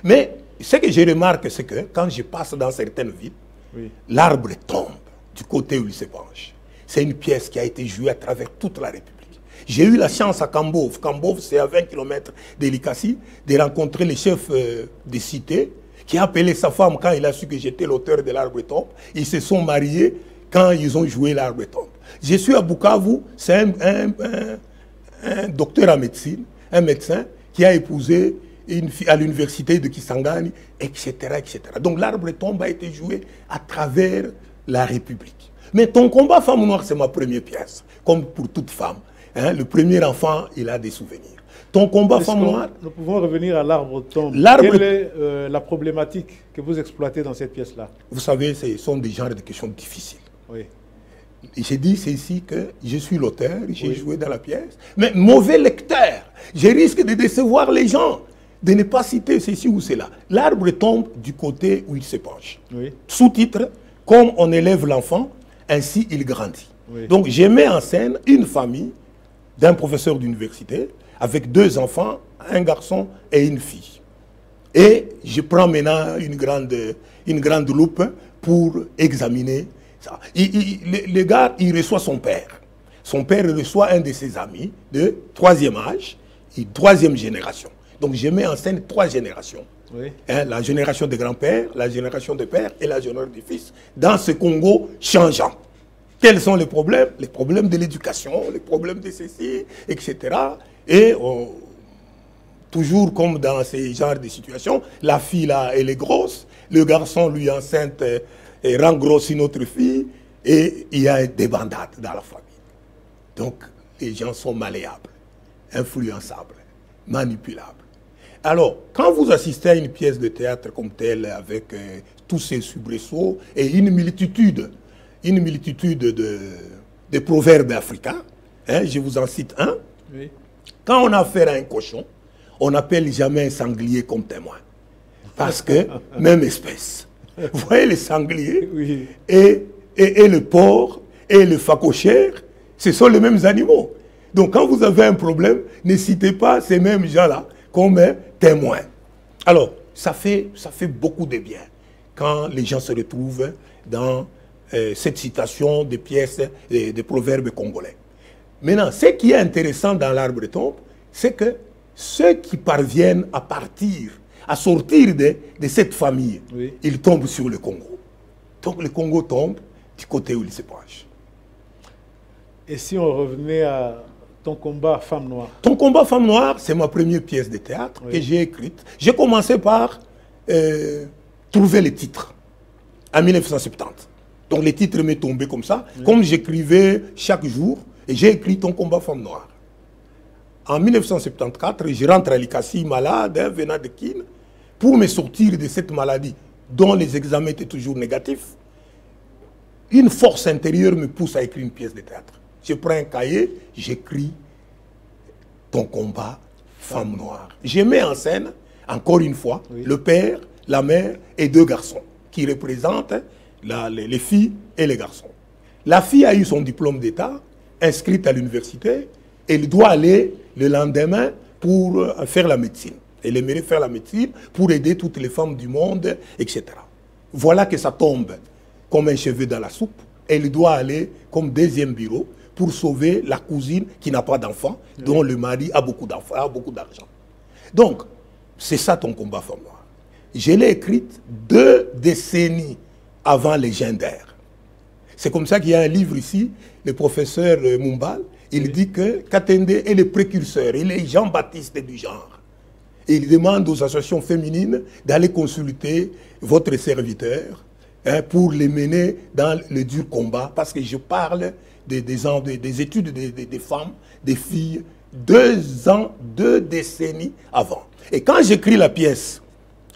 Mais ce que je remarque, c'est que quand je passe dans certaines villes, oui. L'arbre tombe du côté où il se penche. C'est une pièce qui a été jouée à travers toute la République. J'ai eu la chance à Kambove. Kambove, c'est à 20 km de Likasi, de rencontrer le chef des cités, qui a appelé sa femme quand il a su que j'étais l'auteur de l'arbre tombe. Ils se sont mariés quand ils ont joué l'arbre tombe. Je suis à Bukavu, c'est un docteur en médecine, un médecin qui a épousé une fille à l'université de Kisangani, etc., etc. Donc l'arbre tombe a été joué à travers la République. Mais Ton combat femme noire, c'est ma première pièce, comme pour toute femme. Hein, le premier enfant, il a des souvenirs. Ton combat femme noire... Nous pouvons revenir à l'arbre tombe. Quelle est la problématique que vous exploitez dans cette pièce-là? Vous savez, ce sont des genres de questions difficiles. Oui. J'ai dit, c'est ici que je suis l'auteur, j'ai joué dans la pièce. Mais mauvais lecteur, je risque de décevoir les gens, de ne pas citer ceci ou cela. L'arbre tombe du côté où il se penche. Oui. Sous-titre, comme on élève l'enfant, ainsi il grandit. Oui. Donc je mets en scène une famille d'un professeur d'université avec 2 enfants, un garçon et une fille. Et je prends maintenant une grande loupe pour examiner ça. Le gars, il reçoit son père. Son père reçoit un de ses amis de 3e âge, et 3e génération. Donc je mets en scène 3 générations. Oui. Hein, la génération des grands-pères, la génération des pères et la génération des fils, dans ce Congo changeant. Quels sont les problèmes? Les problèmes de l'éducation, les problèmes de ceci, etc. Et toujours comme dans ces genres de situations, la fille là, elle est grosse, le garçon lui enceinte et rend grosse une autre fille, et il y a des bandades dans la famille. Donc les gens sont malléables, influençables, manipulables. Alors, quand vous assistez à une pièce de théâtre comme telle, avec tous ces soubresauts et une multitude de proverbes africains, hein, je vous en cite un. Oui. Quand on a affaire à un cochon, on n'appelle jamais un sanglier comme témoin. Parce que, même espèce. Vous voyez les sangliers Oui. et le porc et le phacochère, ce sont les mêmes animaux. Donc quand vous avez un problème, ne citez pas ces mêmes gens-là comme témoins. Alors, ça fait beaucoup de bien quand les gens se retrouvent dans cette citation des pièces, des proverbes congolais. Maintenant, ce qui est intéressant dans l'arbre de tombe, c'est que ceux qui parviennent à sortir de cette famille, Oui. ils tombent sur le Congo. Donc le Congo tombe du côté où il se penche. Et si on revenait à ton combat Femme Noire? Ton combat Femme Noire, c'est ma première pièce de théâtre que j'ai écrite. J'ai commencé par trouver les titres en 1970. Donc les titres m'est tombé comme ça, comme j'écrivais chaque jour, et j'ai écrit Ton combat Femme Noire. En 1974, je rentre à Likasi malade, venant de Kin, pour me sortir de cette maladie dont les examens étaient toujours négatifs. Une force intérieure me pousse à écrire une pièce de théâtre. Je prends un cahier, j'écris Ton combat Femme Noire. Je mets en scène, encore une fois, le père, la mère et deux garçons qui représentent les filles et les garçons. La fille a eu son diplôme d'État, inscrite à l'université. Elle doit aller le lendemain pour faire la médecine. Elle aimerait faire la médecine pour aider toutes les femmes du monde, etc. Voilà que ça tombe comme un cheveu dans la soupe. Elle doit aller comme deuxième bureau pour sauver la cousine qui n'a pas d'enfant, dont le mari a beaucoup d'enfants, a beaucoup d'argent. Donc, c'est ça Ton combat Femme Noire. Je l'ai écrite 2 décennies avant Légendaire. C'est comme ça qu'il y a un livre ici, le professeur Mumbal, il dit que Katende est le précurseur, il est Jean-Baptiste du genre. Et il demande aux associations féminines d'aller consulter votre serviteur pour les mener dans le dur combat, parce que je parle des études des femmes, des filles, 2 décennies avant. Et quand j'écris la pièce,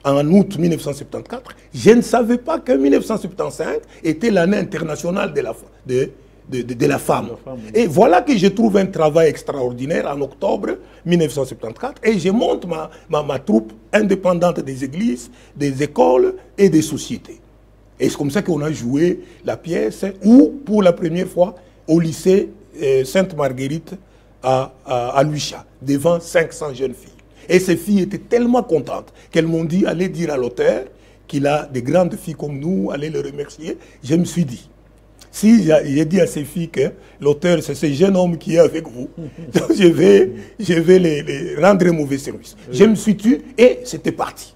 en août 1974, je ne savais pas que 1975 était l'année internationale de la femme. Et voilà que je trouve un travail extraordinaire en octobre 1974 et je monte ma troupe indépendante des églises, des écoles et des sociétés. Et c'est comme ça qu'on a joué la pièce où, pour la première fois, au lycée Sainte-Marguerite à Lucha, devant 500 jeunes filles. Et ces filles étaient tellement contentes qu'elles m'ont dit, allez dire à l'auteur qu'il a des grandes filles comme nous, allez le remercier. Je me suis dit, si j'ai dit à ces filles que l'auteur, c'est ce jeune homme qui est avec vous, donc je vais les rendre un mauvais service. Oui. Je me suis tué et c'était parti.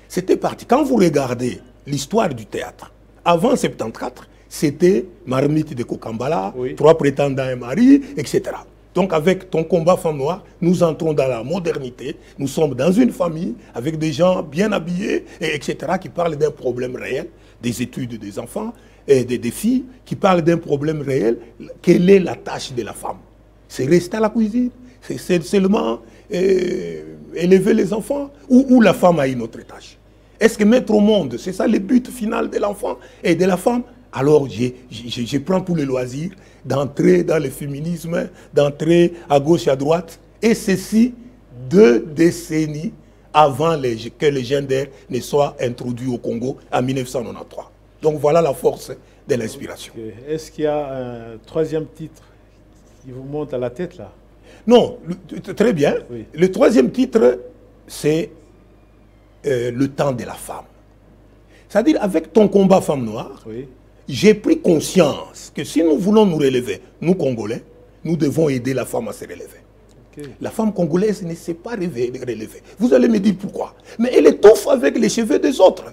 C'était parti. Quand vous regardez l'histoire du théâtre, avant 74, c'était Marmite de Kokambala, 3 prétendants et mari, etc. Donc avec Ton combat Femme Noire, nous entrons dans la modernité, nous sommes dans une famille avec des gens bien habillés, etc., qui parlent d'un problème réel, des études des enfants et des filles, qui parlent d'un problème réel. Quelle est la tâche de la femme? C'est rester à la cuisine, c'est seulement élever les enfants, ou la femme a une autre tâche? Est-ce que mettre au monde, c'est ça le but final de l'enfant et de la femme? Alors je prends tous les loisirs d'entrer dans le féminisme, d'entrer à gauche et à droite. Et ceci 2 décennies avant que le gender ne soit introduit au Congo en 1993. Donc voilà la force de l'inspiration. Okay. Est-ce qu'il y a un 3e titre qui vous monte à la tête là? Non, très bien. Oui. Le 3e titre, c'est Le temps de la femme. C'est-à-dire, avec Ton combat Femme Noire, j'ai pris conscience que si nous voulons nous relever, nous Congolais, nous devons aider la femme à se relever. La femme congolaise ne sait pas relever. Vous allez me dire pourquoi. Mais elle étouffe avec les cheveux des autres.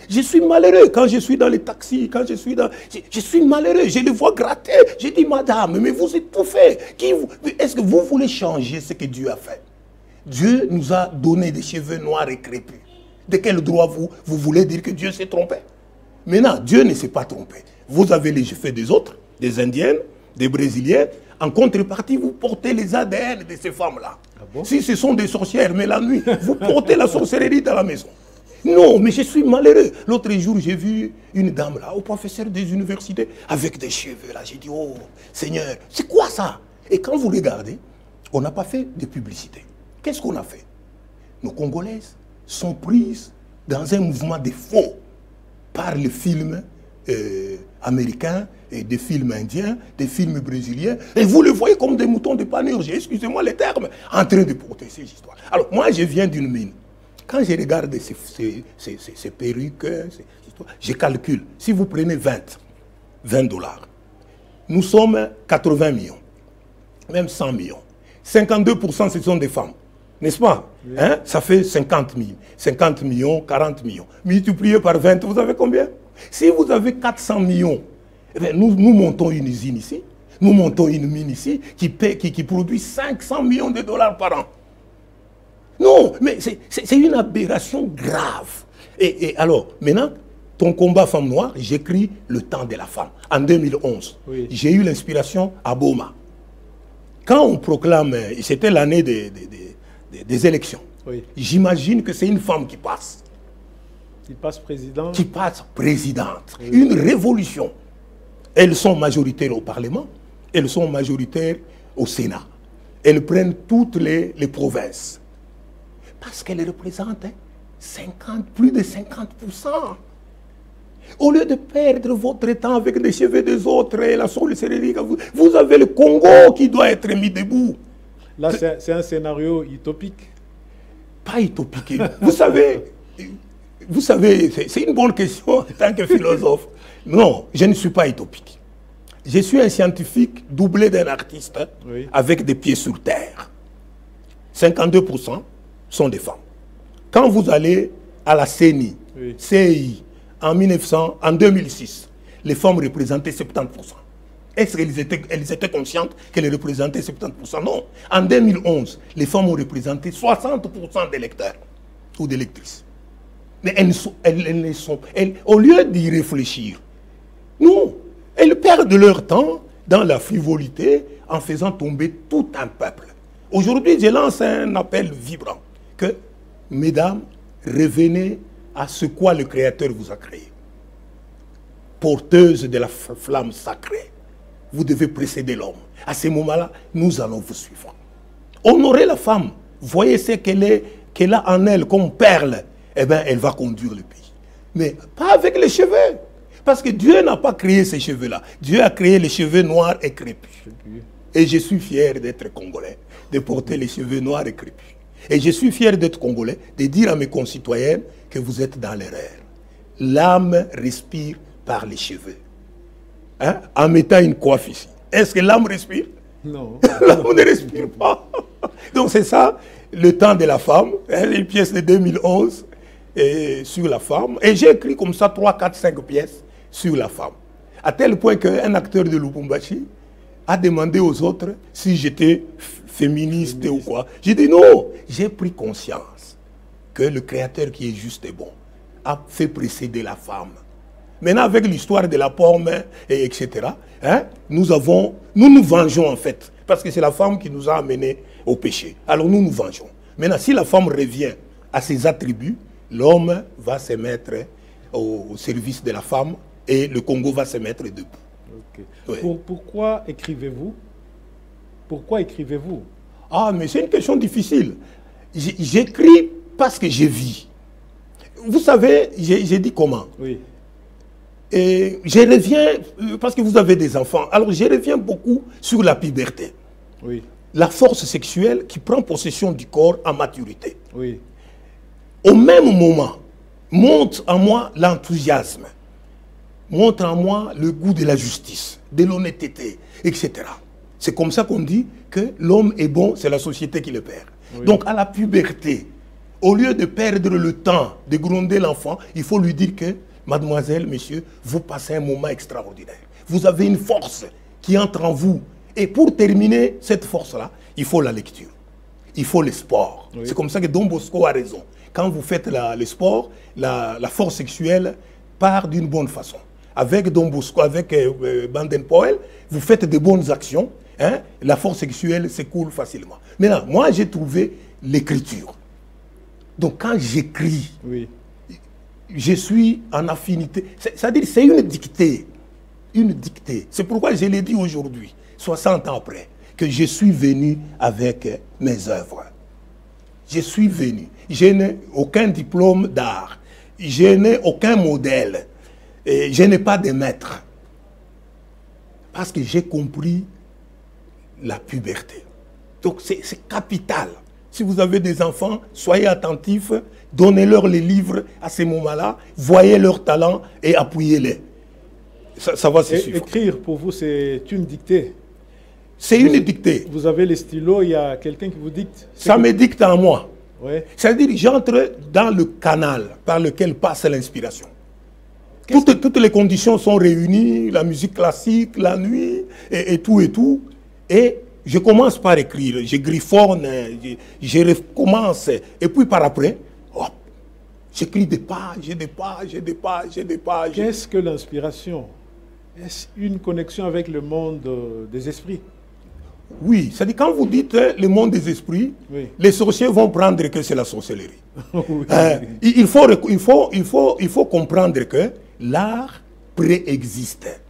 Je suis malheureux quand je suis dans les taxis, quand je suis dans... Je suis malheureux, je les vois gratter. Je dis, madame, mais vous étouffez. Est-ce que vous voulez changer ce que Dieu a fait? Dieu nous a donné des cheveux noirs et crépus. De quel droit vous voulez dire que Dieu s'est trompé? Maintenant, Dieu ne s'est pas trompé. Vous avez les cheveux des autres, des Indiennes, des Brésiliennes. En contrepartie, vous portez les ADN de ces femmes-là. Ah bon? Si ce sont des sorcières, mais la nuit, vous portez la sorcellerie dans la maison. Non, mais je suis malheureux. L'autre jour, j'ai vu une dame là, au professeur des universités, avec des cheveux là. J'ai dit, oh Seigneur, c'est quoi ça? Et quand vous regardez, on n'a pas fait de publicité. Qu'est-ce qu'on a fait? Nos Congolaises sont prises dans un mouvement de faux par les films américains, et des films indiens, des films brésiliens, et vous les voyez comme des moutons de panurgie, excusez-moi les termes, en train de porter ces histoires. Alors, moi, je viens d'une mine. Quand je regarde ces perruques, ces histoires, je calcule, si vous prenez 20 dollars, nous sommes 80 millions, même 100 millions. 52%, ce sont des femmes, n'est-ce pas? Oui. Hein? Ça fait 50 millions, 40 millions. Multiplié par 20, vous avez combien? Si vous avez 400 millions, eh bien, nous montons une usine ici, nous montons une mine ici qui produit 500 millions de dollars par an. Non, mais c'est une aberration grave. Et alors, maintenant, ton combat femme noire, j'écris Le temps de la femme. En 2011, oui. J'ai eu l'inspiration à Boma. Quand on proclame, c'était l'année des élections, oui. J'imagine que c'est une femme qui passe. Qui passe présidente. Qui passe présidente. Oui. Une révolution. Elles sont majoritaires au Parlement, elles sont majoritaires au Sénat. Elles prennent toutes les provinces. Parce qu'elles représentent plus de 50%. Au lieu de perdre votre temps avec les cheveux des autres et la sorcellerie, vous avez le Congo qui doit être mis debout. Là, c'est un scénario utopique. Pas utopique. Vous savez, c'est une bonne question en tant que philosophe. Non, je ne suis pas utopique. Je suis un scientifique doublé d'un artiste, oui. Avec des pieds sur terre. 52% sont des femmes. Quand vous allez à la CENI, oui. CEI, en 2006, les femmes représentaient 70%. Est-ce qu'elles étaient conscientes qu'elles représentaient 70%? Non. En 2011, les femmes ont représenté 60% d'électeurs ou d'électrices. Mais au lieu d'y réfléchir, non, elles perdent leur temps dans la frivolité en faisant tomber tout un peuple. Aujourd'hui, je lance un appel vibrant que, mesdames, revenez à ce quoi le Créateur vous a créé. Porteuse de la flamme sacrée, vous devez précéder l'homme. À ce moment-là, nous allons vous suivre. Honorez la femme. Voyez ce qu'elle a en elle comme perle. Eh bien, elle va conduire le pays. Mais pas avec les cheveux. Parce que Dieu n'a pas créé ces cheveux-là. Dieu a créé les cheveux noirs et crépus. Et je suis fier d'être Congolais, de porter les cheveux noirs et crépus. Et je suis fier d'être Congolais, de dire à mes concitoyennes que vous êtes dans l'erreur. L'âme respire par les cheveux. Hein? En mettant une coiffe ici. Est-ce que l'âme respire? Non. L'âme ne respire pas. Donc c'est ça, Le temps de la femme, une pièce de 2011 sur la femme. Et j'ai écrit comme ça 3, 4, 5 pièces sur la femme. À tel point qu'un acteur de Lubumbashi a demandé aux autres si j'étais féministe ou quoi. J'ai dit non, j'ai pris conscience que le Créateur qui est juste et bon a fait précéder la femme. Maintenant, avec l'histoire de la pomme, etc., hein, nous nous vengeons en fait. Parce que c'est la femme qui nous a amenés au péché. Alors nous nous vengeons. Maintenant, si la femme revient à ses attributs, l'homme va se mettre au service de la femme et le Congo va se mettre debout. Okay. Oui. Pourquoi écrivez-vous? Pourquoi écrivez-vous? Ah, mais c'est une question difficile. J'écris parce que je vis. Vous savez, j'ai dit comment? Oui. Et je reviens, parce que vous avez des enfants, alors je reviens beaucoup sur la puberté. Oui. La force sexuelle qui prend possession du corps en maturité. Oui. Au même moment, monte en moi l'enthousiasme, monte en moi le goût de la justice, de l'honnêteté, etc. C'est comme ça qu'on dit que l'homme est bon, c'est la société qui le perd. Oui. Donc à la puberté, au lieu de perdre le temps de gronder l'enfant, il faut lui dire que mademoiselle, monsieur, vous passez un moment extraordinaire. Vous avez une force qui entre en vous. Et pour terminer cette force-là, il faut la lecture. Il faut le sport. Oui. C'est comme ça que Don Bosco a raison. Quand vous faites le sport, la force sexuelle part d'une bonne façon. Avec Don Bosco, avec Baden-Powell, vous faites de bonnes actions. Hein, la force sexuelle s'écoule facilement. Maintenant, moi, j'ai trouvé l'écriture. Donc, quand j'écris, oui, je suis en affinité. C'est-à-dire, c'est une dictée. Une dictée. C'est pourquoi je l'ai dit aujourd'hui, 60 ans après, que je suis venu avec mes œuvres. Je suis venu. Je n'ai aucun diplôme d'art. je n'ai aucun modèle. Et je n'ai pas de maître. Parce que j'ai compris la puberté. Donc c'est capital. Si vous avez des enfants, soyez attentifs, donnez-leur les livres à ces moments-là, voyez leur talent et appuyez-les. Ça va se suivre. Écrire, pour vous, c'est une dictée. C'est une dictée. Vous avez les stylos, il y a quelqu'un qui vous dicte. Ça me dicte en moi. Ouais. C'est-à-dire que j'entre dans le canal par lequel passe l'inspiration. Toutes les conditions sont réunies, la musique classique, la nuit, et tout et tout. Et je commence par écrire, je griffonne, je recommence. Et puis par après, hop, j'écris des pages, des pages, des pages, des pages. Qu'est-ce que l'inspiration? Est-ce une connexion avec le monde des esprits? Oui, c'est-à-dire quand vous dites le monde des esprits, oui, les sorciers vont prendre que c'est la sorcellerie. Oui. Il faut comprendre que l'art préexiste.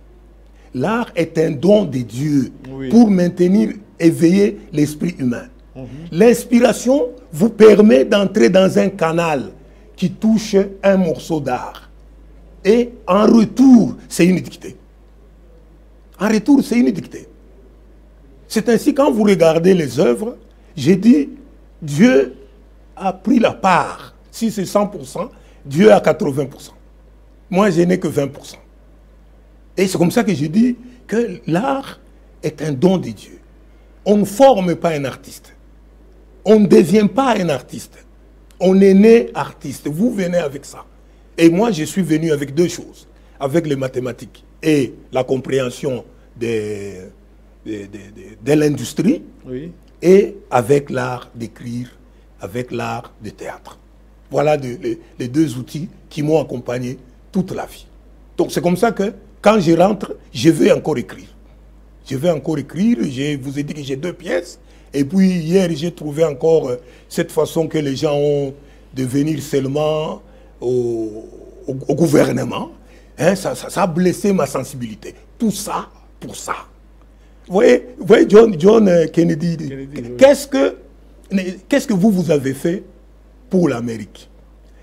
L'art est un don de Dieu, oui, pour maintenir éveillé l'esprit humain. L'inspiration vous permet d'entrer dans un canal qui touche un morceau d'art. Et en retour, c'est une dictée. En retour, c'est une dictée. C'est ainsi, quand vous regardez les œuvres, j'ai dit, Dieu a pris la part. Si c'est 100%, Dieu a 80%. Moi, je n'ai que 20%. Et c'est comme ça que j'ai dit que l'art est un don de Dieu. On ne forme pas un artiste. On ne devient pas un artiste. On est né artiste. Vous venez avec ça. Et moi, je suis venu avec deux choses. Avec les mathématiques et la compréhension de l'industrie, oui, et avec l'art d'écrire, avec l'art de théâtre. Voilà les deux outils qui m'ont accompagné toute la vie. Donc c'est comme ça que quand je rentre, je vais encore écrire. Je vais encore écrire, je vous ai dit que j'ai 2 pièces, et puis hier j'ai trouvé encore cette façon que les gens ont de venir seulement au gouvernement. Hein, ça a blessé ma sensibilité. Tout ça pour ça. Vous voyez John Kennedy, oui, qu'est-ce que vous avez fait pour l'Amérique?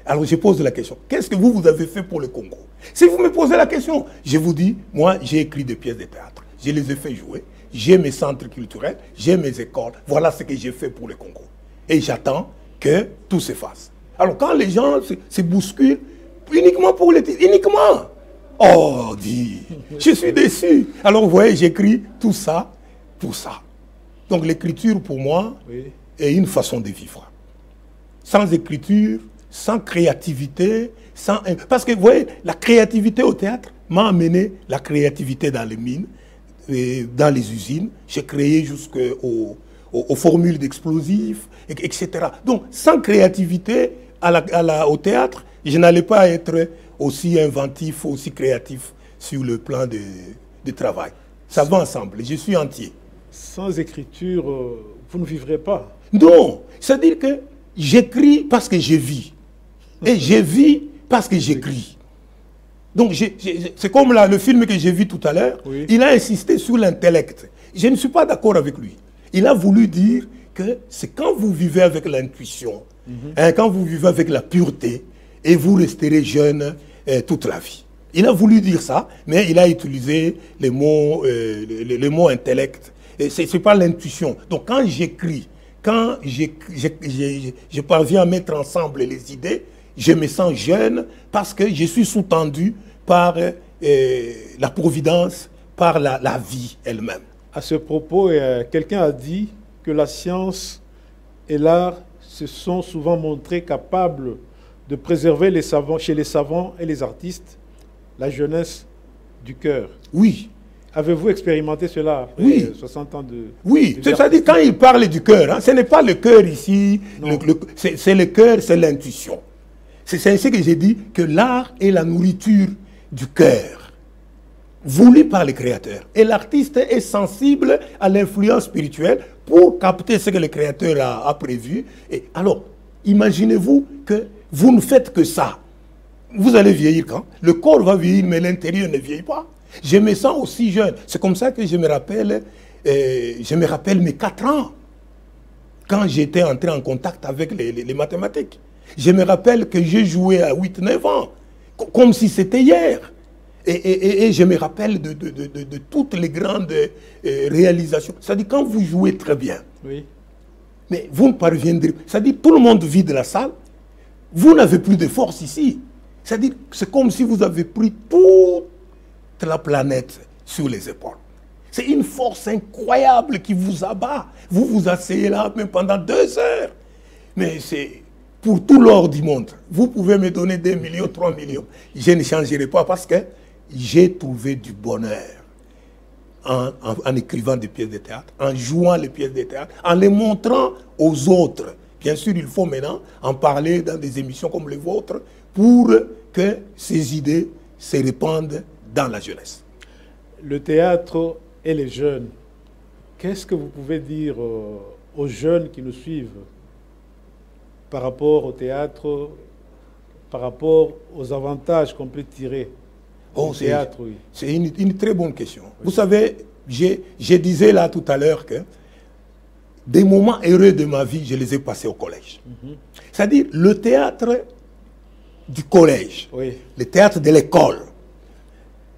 Alors je pose la question, qu'est-ce que vous avez fait pour le Congo? Si vous me posez la question, je vous dis, moi j'ai écrit des pièces de théâtre, je les ai fait jouer, j'ai mes centres culturels, j'ai mes écoles, voilà ce que j'ai fait pour le Congo. Et j'attends que tout se fasse. Alors quand les gens se bousculent, uniquement pour les titres, uniquement. Oh, dis, je suis déçu. Alors vous voyez, j'écris tout ça pour ça. Donc l'écriture pour moi, oui, est une façon de vivre. Sans écriture, sans créativité, parce que vous voyez, la créativité au théâtre m'a amené la créativité dans les mines, dans les usines. J'ai créé jusqu'aux formules d'explosifs, etc. Donc sans créativité au théâtre, je n'allais pas être aussi inventif, aussi créatif sur le plan de travail. Ça va ensemble, je suis entier. Sans écriture, vous ne vivrez pas? Non, c'est-à-dire que j'écris parce que je vis. Et je vis parce que j'écris. Donc c'est comme le film que j'ai vu tout à l'heure, oui, il a insisté sur l'intellect. Je ne suis pas d'accord avec lui. Il a voulu dire que c'est quand vous vivez avec l'intuition, hein, quand vous vivez avec la pureté, et vous resterez jeune toute la vie. Il a voulu dire ça, mais il a utilisé les mots intellect. Ce n'est pas l'intuition. Donc quand j'écris, quand je parviens à mettre ensemble les idées, je me sens jeune parce que je suis sous-tendu par la providence, par la vie elle-même. À ce propos, quelqu'un a dit que la science et l'art se sont souvent montrés capables de préserver chez les savants et les artistes la jeunesse du cœur. Oui. Avez-vous expérimenté cela après, oui, 60 ans de... Oui, c'est-à-dire quand il parle du cœur, hein, ce n'est pas le cœur ici, c'est le cœur, c'est l'intuition. C'est ainsi que j'ai dit que l'art est la nourriture du cœur, voulu par le Créateur. Et l'artiste est sensible à l'influence spirituelle pour capter ce que le Créateur a prévu. Et alors, imaginez-vous que vous ne faites que ça. Vous allez vieillir quand? Le corps va vieillir, mais l'intérieur ne vieillit pas. Je me sens aussi jeune. C'est comme ça que je me rappelle mes 4 ans, quand j'étais entré en contact avec les mathématiques. Je me rappelle que j'ai joué à 8-9 ans, comme si c'était hier. Et je me rappelle de toutes les grandes réalisations. C'est-à-dire quand vous jouez très bien, Oui. mais vous ne parviendrez pas. C'est-à-dire tout le monde vide la salle, vous n'avez plus de force ici. C'est-à-dire c'est comme si vous avez pris toute la planète sur les épaules. C'est une force incroyable qui vous abat. Vous vous asseyez là même pendant 2 heures. Mais c'est pour tout l'or du monde. Vous pouvez me donner 2 millions, 3 millions. Je ne changerai pas parce que j'ai trouvé du bonheur en écrivant des pièces de théâtre, en jouant les pièces de théâtre, en les montrant aux autres. Bien sûr, il faut maintenant en parler dans des émissions comme les vôtres pour que ces idées se répandent dans la jeunesse. Le théâtre et les jeunes, qu'est-ce que vous pouvez dire aux jeunes qui nous suivent par rapport au théâtre, par rapport aux avantages qu'on peut tirer du théâtre, oui. C'est une très bonne question. Oui. Vous savez, je disais là tout à l'heure que des moments heureux de ma vie, je les ai passés au collège. C'est-à-dire le théâtre du collège, oui, le théâtre de l'école.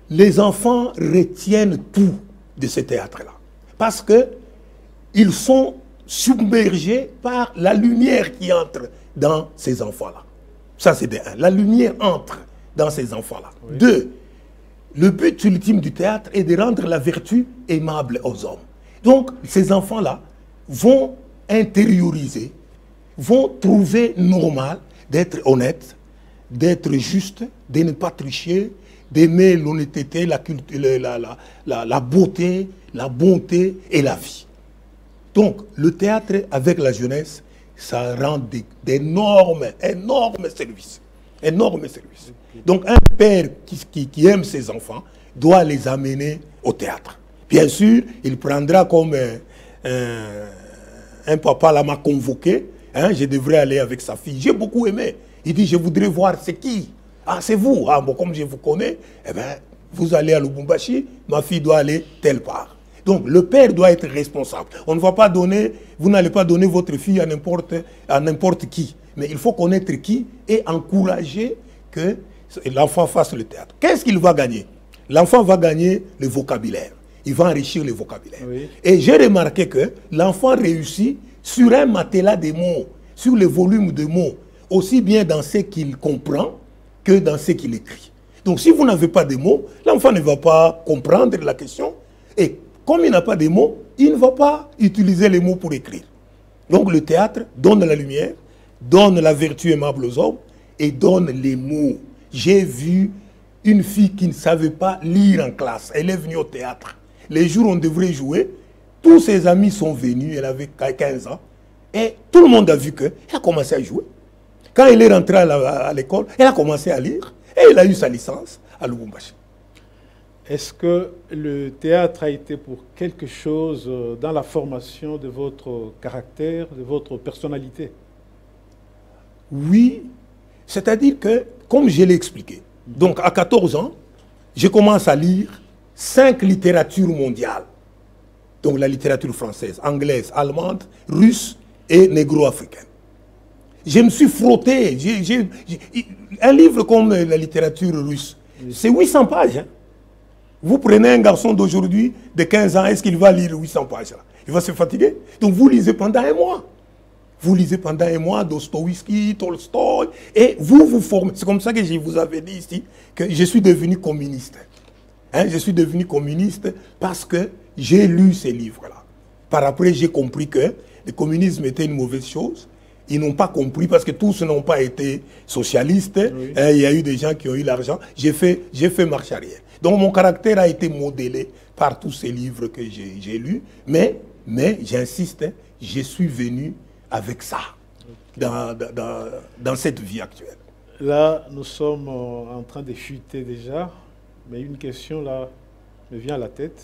Les enfants retiennent tout de ce théâtre-là. Parce qu'ils sont submergés par la lumière qui entre dans ces enfants-là. Ça, c'est de un. La lumière entre dans ces enfants-là. Oui. 2, le but ultime du théâtre est de rendre la vertu aimable aux hommes. Donc, ces enfants-là vont intérioriser, vont trouver normal d'être honnêtes, d'être justes, de ne pas tricher, d'aimer l'honnêteté, la beauté, la bonté et la vie. Donc, le théâtre avec la jeunesse, ça rend d'énormes services. Énormes services. Donc, un père qui aime ses enfants doit les amener au théâtre. Bien sûr, il prendra comme un papa là m'a convoqué, hein, je devrais aller avec sa fille. J'ai beaucoup aimé. Il dit, je voudrais voir c'est qui. Ah, c'est vous. Ah, bon, comme je vous connais, eh bien, vous allez à Lubumbashi, ma fille doit aller telle part. Donc, le père doit être responsable. On ne va pas donner, vous n'allez pas donner votre fille à n'importe qui. Mais il faut connaître qui et encourager que l'enfant fasse le théâtre. Qu'est-ce qu'il va gagner? L'enfant va gagner le vocabulaire. Il va enrichir le vocabulaire. Oui. Et j'ai remarqué que l'enfant réussit sur un matelas de mots, sur le volume de mots, aussi bien dans ce qu'il comprend que dans ce qu'il écrit. Donc si vous n'avez pas de mots, l'enfant ne va pas comprendre la question. Et comme il n'a pas de mots, il ne va pas utiliser les mots pour écrire. Donc le théâtre donne la lumière, donne la vertu aimable aux hommes et donne les mots. J'ai vu une fille qui ne savait pas lire en classe. Elle est venue au théâtre. Les jours où on devrait jouer, tous ses amis sont venus, elle avait 15 ans, et tout le monde a vu qu'elle a commencé à jouer. Quand elle est rentrée à l'école, elle a commencé à lire, et elle a eu sa licence à Lubumbashi. Est-ce que le théâtre a été pour quelque chose dans la formation de votre caractère, de votre personnalité? Oui, c'est-à-dire que, comme je l'ai expliqué, donc à 14 ans, je commence à lire 5 littératures mondiales. Donc la littérature française, anglaise, allemande, russe et négro-africaine. Je me suis frotté. Un livre comme la littérature russe, c'est 800 pages. Hein. Vous prenez un garçon d'aujourd'hui de 15 ans, est-ce qu'il va lire 800 pages là? Il va se fatiguer. Donc vous lisez pendant un mois. Vous lisez pendant un mois Dostoïevski, Tolstoï, et vous vous formez. C'est comme ça que je vous avais dit ici que je suis devenu communiste. Hein, je suis devenu communiste parce que j'ai lu ces livres-là. Par après, j'ai compris que le communisme était une mauvaise chose. Ils n'ont pas compris parce que tous n'ont pas été socialistes. Oui. Il y a eu des gens qui ont eu l'argent. J'ai fait marche arrière. Donc mon caractère a été modélé par tous ces livres que j'ai lus. Mais j'insiste, je suis venu avec ça, okay, dans cette vie actuelle. Là, nous sommes en train de chuter déjà, mais une question là me vient à la tête.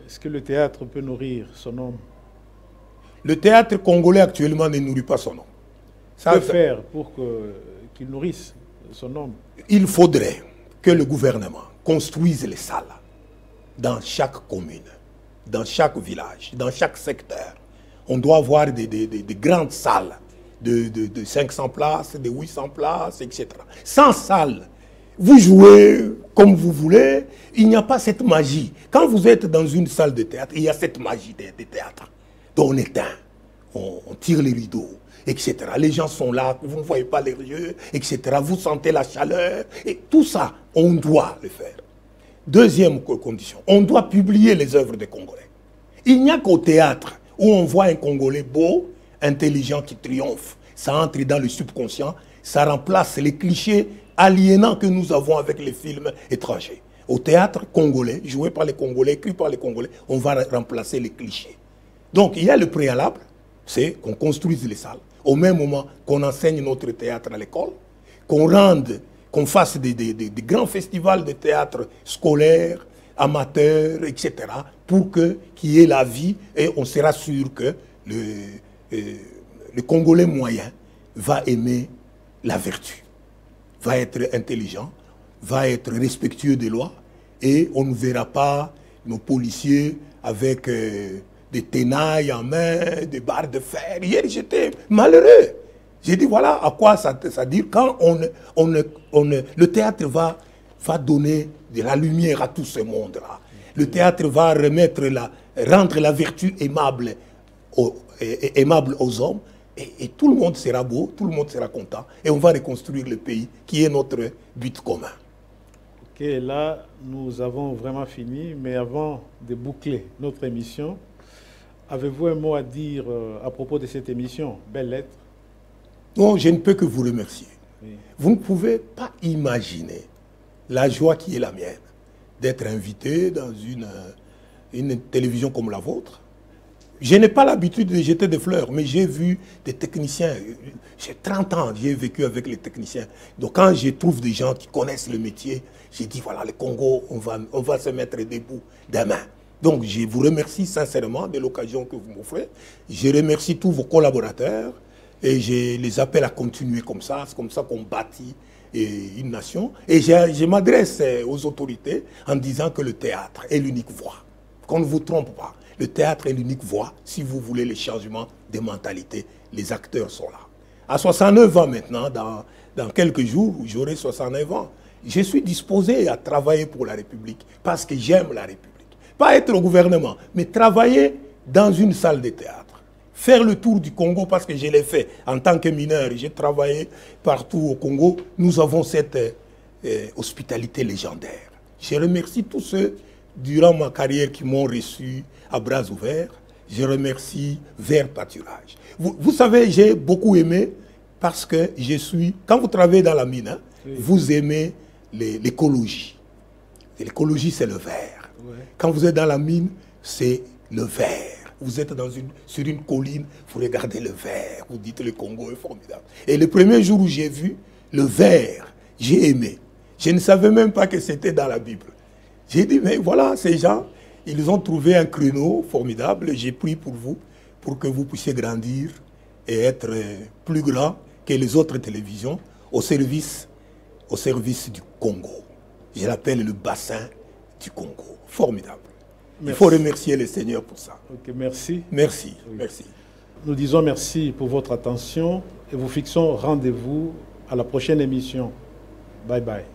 Est-ce que le théâtre peut nourrir son homme? Le théâtre congolais actuellement ne nourrit pas son homme. Que faire pour qu'il nourrisse son homme? Il faudrait que le gouvernement construise les salles dans chaque commune, dans chaque village, dans chaque secteur. On doit avoir des grandes salles de 500 places, de 800 places, etc. Sans salle. Vous jouez comme vous voulez, il n'y a pas cette magie. Quand vous êtes dans une salle de théâtre, il y a cette magie de théâtre. Donc on éteint, on tire les rideaux, etc. Les gens sont là, vous ne voyez pas les yeux, etc. Vous sentez la chaleur, et tout ça, on doit le faire. Deuxième condition, on doit publier les œuvres des Congolais. Il n'y a qu'au théâtre où on voit un Congolais beau, intelligent, qui triomphe. Ça entre dans le subconscient, ça remplace les clichés aliénants que nous avons avec les films étrangers. Au théâtre congolais, joué par les Congolais, écrit par les Congolais, on va remplacer les clichés. Donc il y a le préalable, c'est qu'on construise les salles. Au même moment qu'on enseigne notre théâtre à l'école, qu'on fasse des grands festivals de théâtre scolaires, amateurs, etc. pour qu'il y ait la vie et on sera sûr que le Congolais moyen va aimer la vertu, va être intelligent, va être respectueux des lois et on ne verra pas nos policiers avec des tenailles en main, des barres de fer. Hier, j'étais malheureux. J'ai dit, voilà à quoi ça dit quand le théâtre va donner de la lumière à tout ce monde-là. Le théâtre va rendre la vertu aimable aux hommes. Et tout le monde sera beau, tout le monde sera content. Et on va reconstruire le pays qui est notre but commun. Ok, là, nous avons vraiment fini. Mais avant de boucler notre émission, avez-vous un mot à dire à propos de cette émission, Belles Lettres? Non, je ne peux que vous remercier. Oui. Vous ne pouvez pas imaginer la joie qui est la mienne d'être invité dans une télévision comme la vôtre. Je n'ai pas l'habitude de jeter des fleurs, mais j'ai vu des techniciens. J'ai 30 ans, j'ai vécu avec les techniciens. Donc quand je trouve des gens qui connaissent le métier, j'ai dit, voilà, le Congo, on va se mettre debout demain. Donc je vous remercie sincèrement de l'occasion que vous m'offrez. Je remercie tous vos collaborateurs et je les appelle à continuer comme ça. C'est comme ça qu'on bâtit une nation. Et je m'adresse aux autorités en disant que le théâtre est l'unique voie. Qu'on ne vous trompe pas. Le théâtre est l'unique voie. Si vous voulez les changements des mentalités, les acteurs sont là. À 69 ans maintenant, dans quelques jours, j'aurai 69 ans, je suis disposé à travailler pour la République parce que j'aime la République. Pas être au gouvernement, mais travailler dans une salle de théâtre. Faire le tour du Congo parce que je l'ai fait en tant que mineur. J'ai travaillé partout au Congo. Nous avons cette hospitalité légendaire. Je remercie tous ceux durant ma carrière qui m'ont reçu à bras ouverts. Je remercie Vert Pâturage. Vous savez, j'ai beaucoup aimé parce que je suis... Quand vous travaillez dans la mine, hein, oui, vous aimez l'écologie. L'écologie, c'est le vert. Ouais. Quand vous êtes dans la mine, c'est le vert. Vous êtes sur une colline, vous regardez le vert. Vous dites, le Congo est formidable. Et le premier jour où j'ai vu le vert, j'ai aimé. Je ne savais même pas que c'était dans la Bible. J'ai dit, mais voilà, ces gens, ils ont trouvé un créneau formidable. J'ai pris pour vous, pour que vous puissiez grandir et être plus grand que les autres télévisions au service du Congo. Je l'appelle le bassin du Congo. Formidable. Merci. Il faut remercier le Seigneur pour ça. Ok, merci. Merci, oui. Merci. Nous disons merci pour votre attention et vous fixons rendez-vous à la prochaine émission. Bye bye.